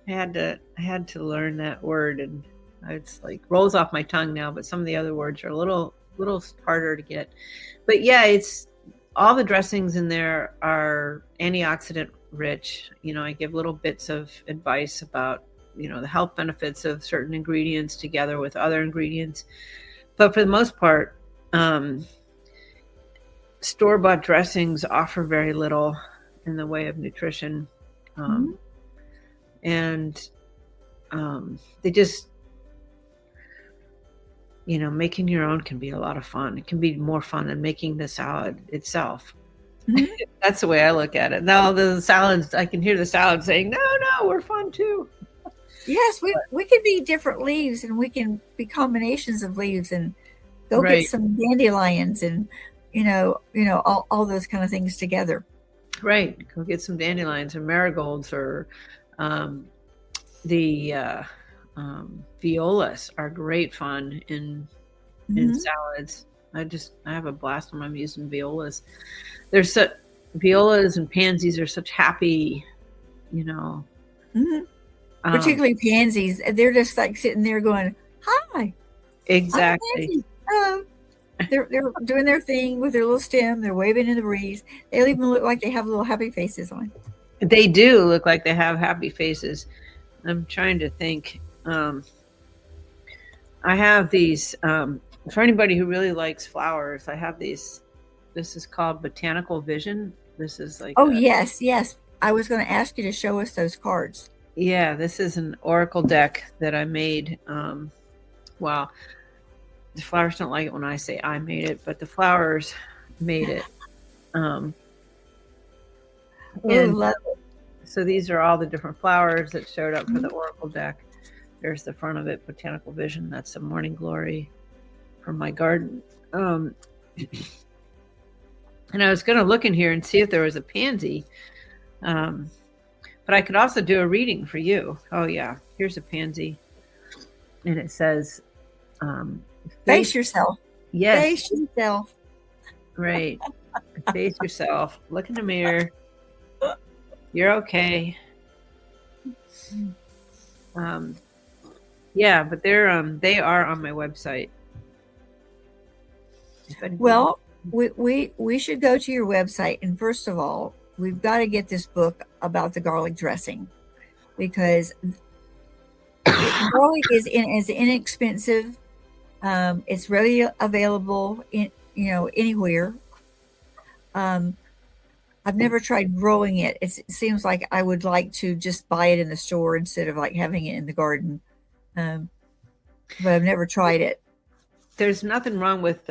I had to learn that word, and it's like rolls off my tongue now, but some of the other words are a little harder to get. But yeah, it's all the dressings in there are antioxidant rich. I give little bits of advice about, the health benefits of certain ingredients together with other ingredients. But for the most part, store-bought dressings offer very little in the way of nutrition. And they just, making your own can be a lot of fun. It can be more fun than making the salad itself. That's the way I look at it. Now the salads, I can hear the salad saying, no, we're fun too. Yes, we can be different leaves, and we can be combinations of leaves, and go get some dandelions, and all those kind of things together. Right. Go get some dandelions or marigolds, or the violas are great fun in salads. I have a blast when I'm using violas. Violas and pansies are such happy, particularly pansies. They're just like sitting there going, "Hi." Exactly. Hello. They're doing their thing with their little stem. They're waving in the breeze. They even look like they have little happy faces on. They do look like they have happy faces. I'm trying to think. I have these, for anybody who really likes flowers, I have these. This is called Botanical Vision. This is like. Yes. I was going to ask you to show us those cards. Yeah, this is an oracle deck that I made. Well, the flowers don't like it when I say I made it, but the flowers made it. Love it. So these are all the different flowers that showed up for the oracle deck. There's the front of it, Botanical Vision. That's the morning glory from my garden. And I was going to look in here and see if there was a pansy. But I could also do a reading for you. Oh, yeah. Here's a pansy. And it says... face yourself. Yes. Face yourself. Right. Face yourself. Look in the mirror. You're okay. Yeah, but they are on my website. Well, we should go to your website, and first of all, we've got to get this book about the garlic dressing, because garlic is inexpensive. It's readily available anywhere. I've never tried growing it. It seems like I would like to just buy it in the store instead of like having it in the garden. But I've never tried it. There's nothing wrong with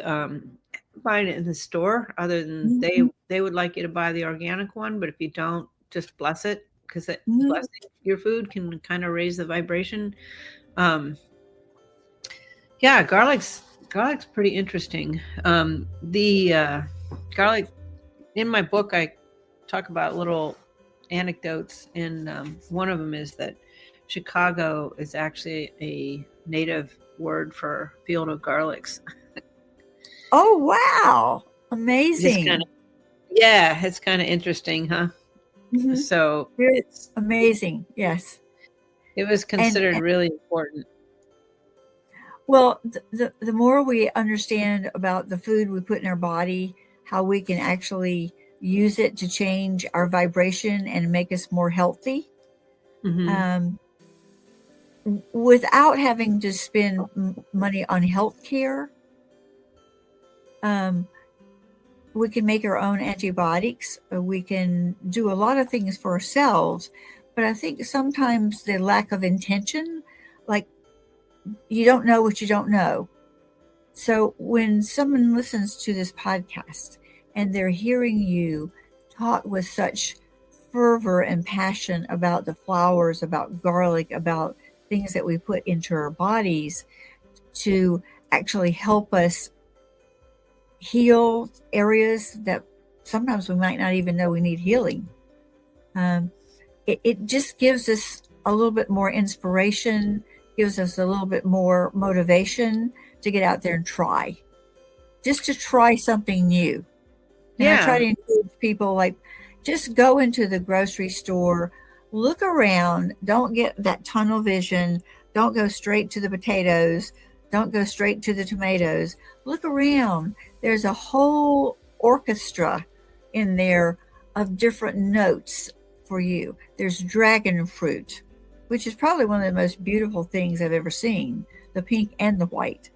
buying it in the store, other than they would like you to buy the organic one. But if you don't, just bless it, because blessing your food can kind of raise the vibration. Yeah, garlic's pretty interesting. The garlic, in my book, I talk about little anecdotes, and one of them is that Chicago is actually a native word for field of garlics. Oh, wow. Amazing. It's kind of interesting, huh? So it's amazing. Yes. It was considered really important. Well, the more we understand about the food we put in our body, how we can actually use it to change our vibration and make us more healthy, without having to spend money on health care. We can make our own antibiotics. We can do a lot of things for ourselves. But I think sometimes the lack of intention, like, you don't know what you don't know. So when someone listens to this podcast and they're hearing you talk with such fervor and passion about the flowers, about garlic, about things that we put into our bodies to actually help us heal areas that sometimes we might not even know we need healing, it just gives us a little bit more inspiration, gives us a little bit more motivation to get out there and try something new. And I try to encourage people, like, just go into the grocery store, look around, don't get that tunnel vision, don't go straight to the potatoes, don't go straight to the tomatoes. Look around. There's a whole orchestra in there of different notes for you. There's dragon fruit, which is probably one of the most beautiful things I've ever seen, the pink and the white.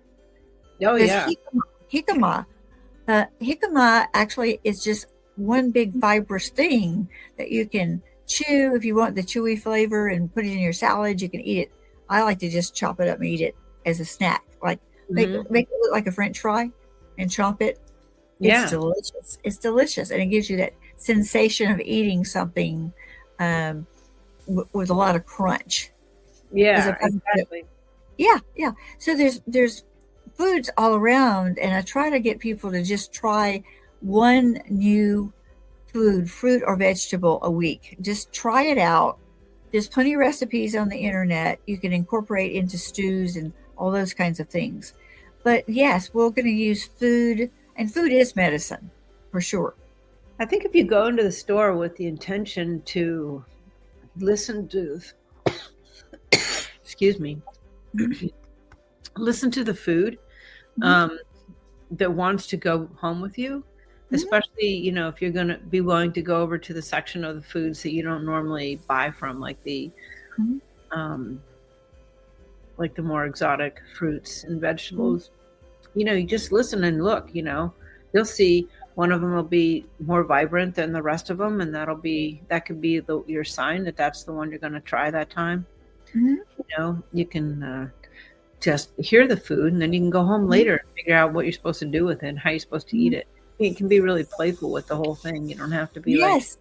Oh There's yeah. jicama. Jicama actually is just one big fibrous thing that you can chew if you want the chewy flavor and put it in your salad. You can eat it. I like to just chop it up and eat it as a snack, like Hmm. make it look like a French fry and chop it. It's Yeah. delicious. It's delicious, and it gives you that sensation of eating something um, with a lot of crunch, as Yeah, opposed to exactly. yeah, yeah. So there's foods all around, and I try to get people to just try one new food, fruit or vegetable a week. Just try it out. There's plenty of recipes on the internet you can incorporate into stews and all those kinds of things. But yes, we're going to use food, and food is medicine for sure. I think if you go into the store with the intention to listen to, excuse me, Mhm, listen to the food mhm, um, that wants to go home with you, mhm, especially, if you're going to be willing to go over to the section of the foods that you don't normally buy from, mhm, um, like the more exotic fruits and mhm. vegetables. You just listen and look, you'll see one of them will be more vibrant than the rest of them. And that could be your sign that that's the one you're going to try that time. Mhm, You can just hear the food and then you can go home mhm. later and figure out what you're supposed to do with it and how you're supposed to eat Mhm. it. It can be really playful with the whole thing. You don't have to be like, Yes.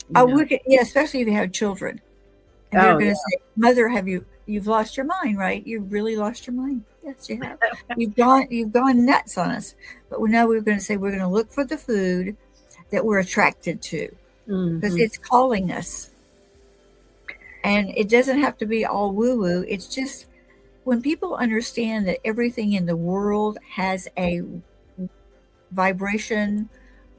you know, Yeah, especially if you have children. And they're oh, gonna yeah. say, "Mother, you've lost your mind, right? You really lost your mind." Yes, you have. You've gone nuts on us. But we know we're gonna say we're gonna look for the food that we're attracted to because Hmm. it's calling us. And it doesn't have to be all woo-woo. It's just when people understand that everything in the world has a vibration,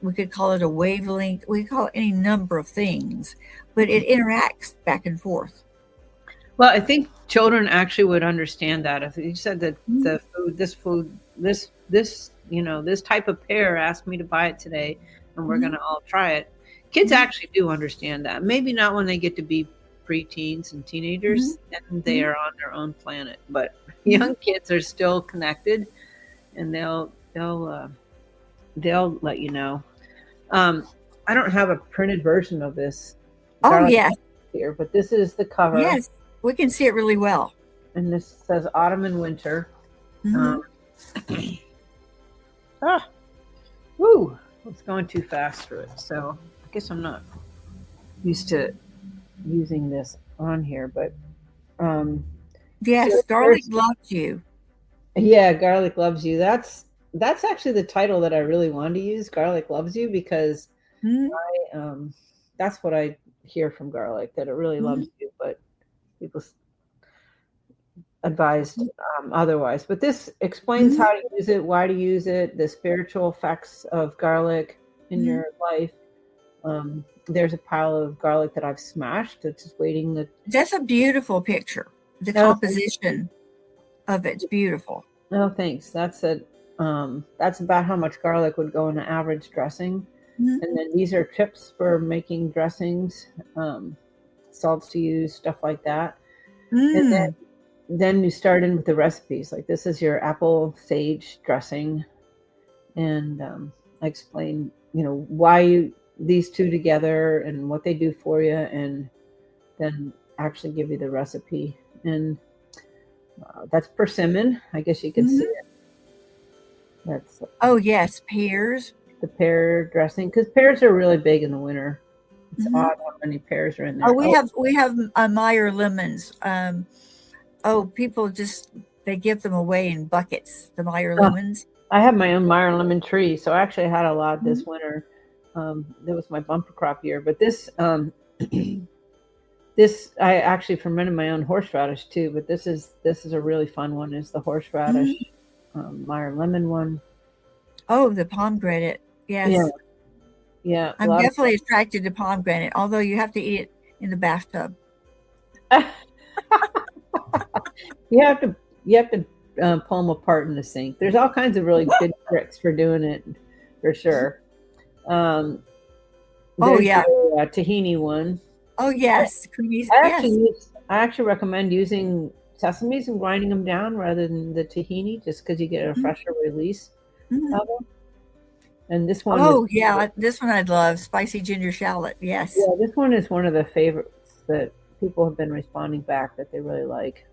we could call it a wavelength, we call it any number of things, but it interacts back and forth. Well, I think children actually would understand that if you said that Mhm, this type of pear asked me to buy it today and we're going mhm, to all try it. Kids mhm, actually do understand that. Maybe not when they get to be preteens and mhm, teenagers, and they mhm. are on their own planet, but Mhm. young kids are still connected and they'll let you know. Um, I don't have a printed version of this Oh, garlic yes, here, but this is the cover, yes, we can see it really well. and this says autumn and winter. Um, Mhm. ah, woo! It's going too fast for it. So I guess I'm not used to using this on here, but um, so Yes, garlic there's loves you. yeah, garlic loves you. That's actually the title that I really wanted to use. Garlic loves you because Mhm, that's what I hear from garlic, that it really mhm, loves you, but people advised mhm, otherwise. But this explains mhm, how to use it, why to use it, the spiritual effects of garlic in mhm. your life. There's a pile of garlic that I've smashed that's just waiting to. That's a beautiful picture. The Oh, thank you. composition of it's beautiful. Oh, thanks. That's about how much garlic would go in an average dressing. Mhm, And then these are tips for making dressings, um, salts to use, stuff like that. And mm, then you start in with the recipes. Like this is your apple sage dressing, and I explain, why these two together and what they do for you, and then actually give you the recipe. And that's persimmon. I guess you could see mhm. it. That's Oh, yes, pears. the pear dressing because pears are really big in the winter. It's Mhm. odd how many pears are in Oh, there. Oh, we have, Meyer lemons. Oh, people just they give them away in buckets, the Meyer oh, lemons. I have my own Meyer lemon tree, so I actually had a lot Mhm, this winter. That was my bumper crop year, but this this I actually fermented my own horseradish too. But this is a really fun one. Is the mhm. horseradish Meyer lemon one? Oh, the pomegranate. Yeah, Yes. yeah, a I'm lot of definitely attracted to pomegranate, although you have to eat it in the bathtub. fun. You have to pull them apart in the sink. There's all kinds of really good tricks for doing it, for sure. Um, Oh, there's yeah. tahini one. Oh, yes. Creamies. Yes. I actually recommend using sesames and grinding them down rather than the tahini, just because you get a Mhm. fresher release Mhm. of them. And this one is Oh, yeah. This one I'd love. Spicy ginger shallot. Yes. yeah, this one is one of the favorites that people have been responding back that they really like.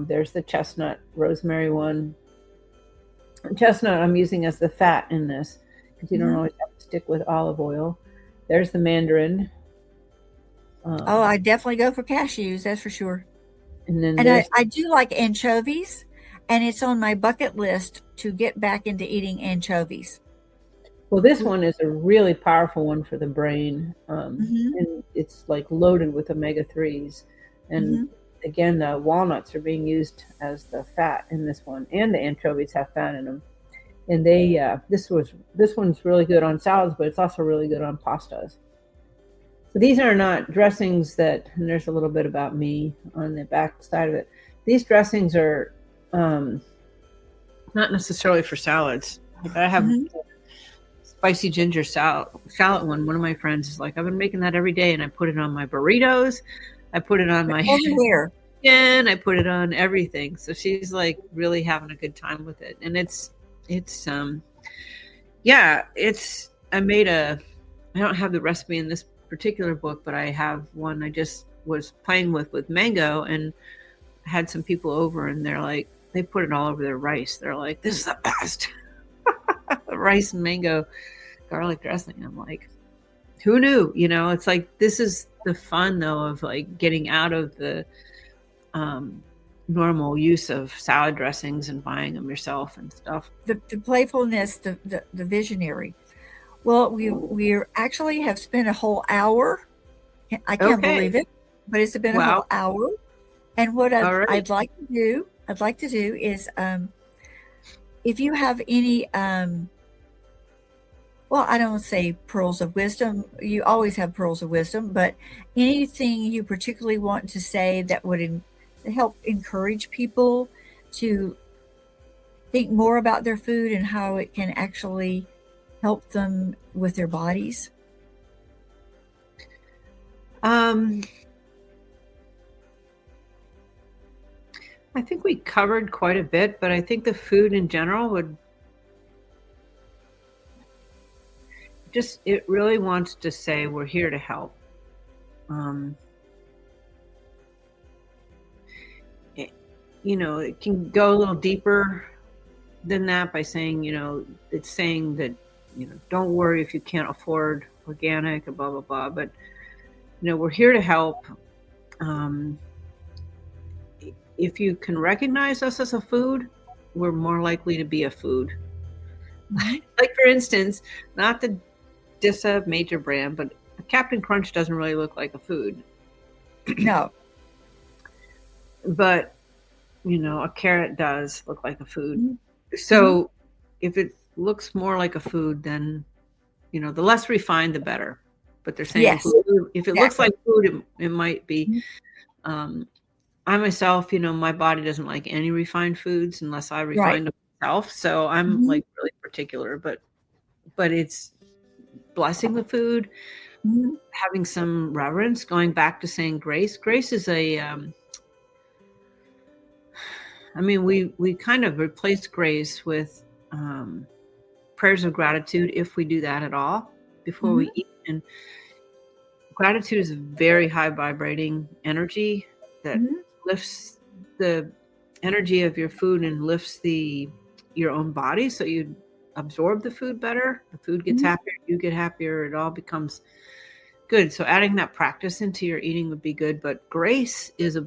There's the chestnut rosemary one. Chestnut I'm using as the fat in this because you don't Mhm. always have to stick with olive oil. There's the mandarin. Oh, Um, I definitely go for cashews. That's for sure. and then And there's I do like anchovies, and it's on my bucket list to get back into eating anchovies. well, this one is a really powerful one for the brain, Mhm. and it's like loaded with omega 3s. And Mhm. again, the walnuts are being used as the fat in this one, and the anchovies have fat in them. And this one's really good on salads, but it's also really good on pastas. So these are not dressings that, and there's a little bit about me on the back side of it. These dressings are um, Not necessarily for salads. Like I have Mhm. spicy ginger shallot one. One of my friends is like, I've been making that every day, and I put it on my burritos. I put it on my Everywhere. chicken. I put it on everything. So she's like really having a good time with it, and it's yeah, it's I made a. I don't have the recipe in this particular book, but I have one I just was playing with mango, and had some people over, and they're like, they put it all over their rice. They're like, this is the best. Rice and mango garlic dressing. I'm like, who knew? You know, it's like this is the fun though of like getting out of the um, normal use of salad dressings and buying them yourself and stuff. The playfulness, the visionary. Well, we actually have spent a whole hour. I can't believe Okay. it, but it's been a Wow. whole hour. And what All right. I'd like to do is, if you have any, well, I don't say pearls of wisdom. You always have pearls of wisdom, but anything you particularly want to say that would help encourage people to think more about their food and how it can actually help them with their bodies. Um, I think we covered quite a bit, but I think the food in general would just, it really wants to say we're here to help. Um, it, it can go a little deeper than that by saying, it's saying that, don't worry if you can't afford organic and blah, blah, blah. But, we're here to help. Um, if you can recognize us as a food, we're more likely to be a food. Mm-hmm. Like, for instance, not the Dissa major brand, but Captain Crunch doesn't really look like a food. No. But, a carrot does look like a food. Mm-hmm. So if it looks more like a food, then, the less refined, the better. But they're saying Yes, if it looks exactly. like food, it might be. Mm-hmm. I myself, my body doesn't like any refined foods unless I Right. refine them myself. So I'm Mm-hmm. like really particular, but it's blessing the food, Mm-hmm. having some reverence, going back to saying grace. Grace is we kind of replaced grace with prayers of gratitude, if we do that at all before Mm-hmm. we eat. And gratitude is a very high vibrating energy that Mm-hmm. lifts the energy of your food and lifts your own body, so you absorb the food better. The food gets Mm-hmm. happier, you get happier, it all becomes good. So adding that practice into your eating would be good, but grace is a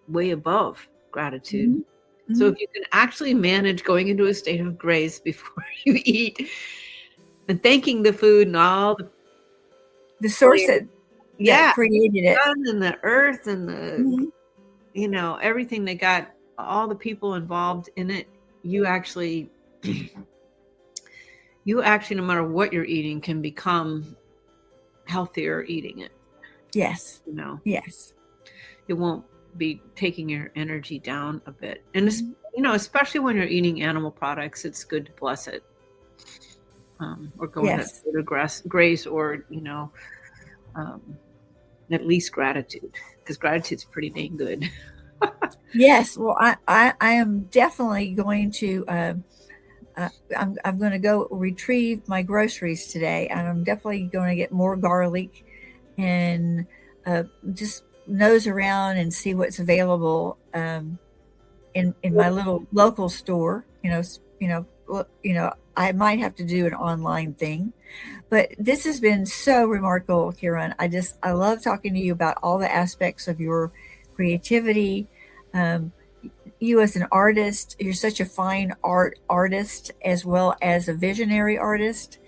way above gratitude. Mm-hmm. So Mm-hmm. if you can actually manage going into a state of grace before you eat and thanking the food and all The source that yeah, created the it. sun and the earth and the Mm-hmm. everything that got all the people involved in it, you actually no matter what you're eating, can become healthier eating it. Yes. Yes. It won't be taking your energy down a bit. And Mm-hmm. especially when you're eating animal products, it's good to bless it, or go with that Yes. sort of grace, or at least gratitude, because gratitude's pretty dang good. Yes. Well, I am definitely going to. I'm going to go retrieve my groceries today, and I'm definitely going to get more garlic and just nose around and see what's available in my little local store. I might have to do an online thing, but this has been so remarkable, Kieran. I love talking to you about all the aspects of your creativity. Um, you as an artist, you're such a fine artist as well as a visionary artist.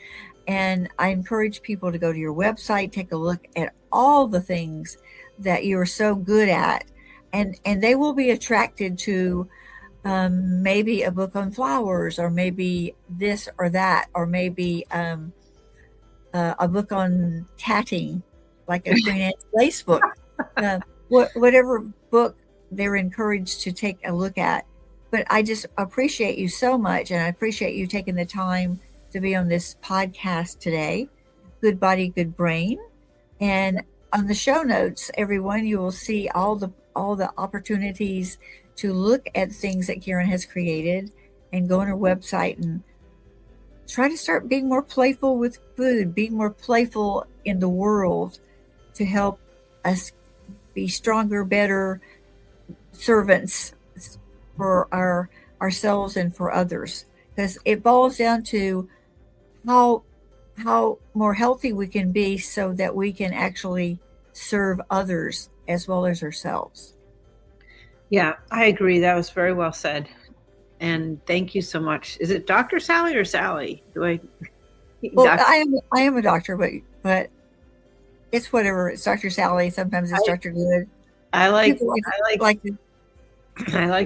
And I encourage people to go to your website, take a look at all the things that you're so good at, and they will be attracted to maybe a book on flowers, or maybe this or that, or maybe a book on tatting, like a Queen Anne's Lace book. Whatever book they're encouraged to take a look at. But I just appreciate you so much, and I appreciate you taking the time to be on this podcast today. Good Body, Good Brain. And on the show notes, everyone, you will see all the opportunities to look at things that Kieran has created, and go on her website and try to start being more playful with food, being more playful in the world, to help us be stronger, better servants for ourselves and for others. Because it boils down to how more healthy we can be, so that we can actually serve others as well as ourselves. Yeah, I agree. That was very well said. And thank you so much. Is it Dr. Sally or Sally? Well, Doc- I am a doctor, but it's whatever. It's Dr. Sally. Sometimes it's Dr. Good. I like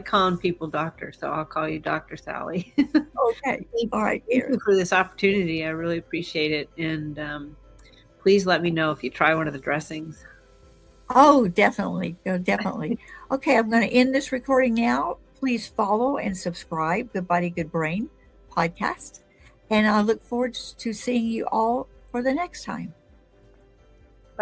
calling people doctor, so I'll call you Dr. Sally. Okay. All right. Thank you for this opportunity. I really appreciate it. And please let me know if you try one of the dressings. Oh, definitely. Oh, definitely. Okay, I'm going to end this recording now. Please follow and subscribe Good Body, Good Brain podcast. And I look forward to seeing you all for the next time.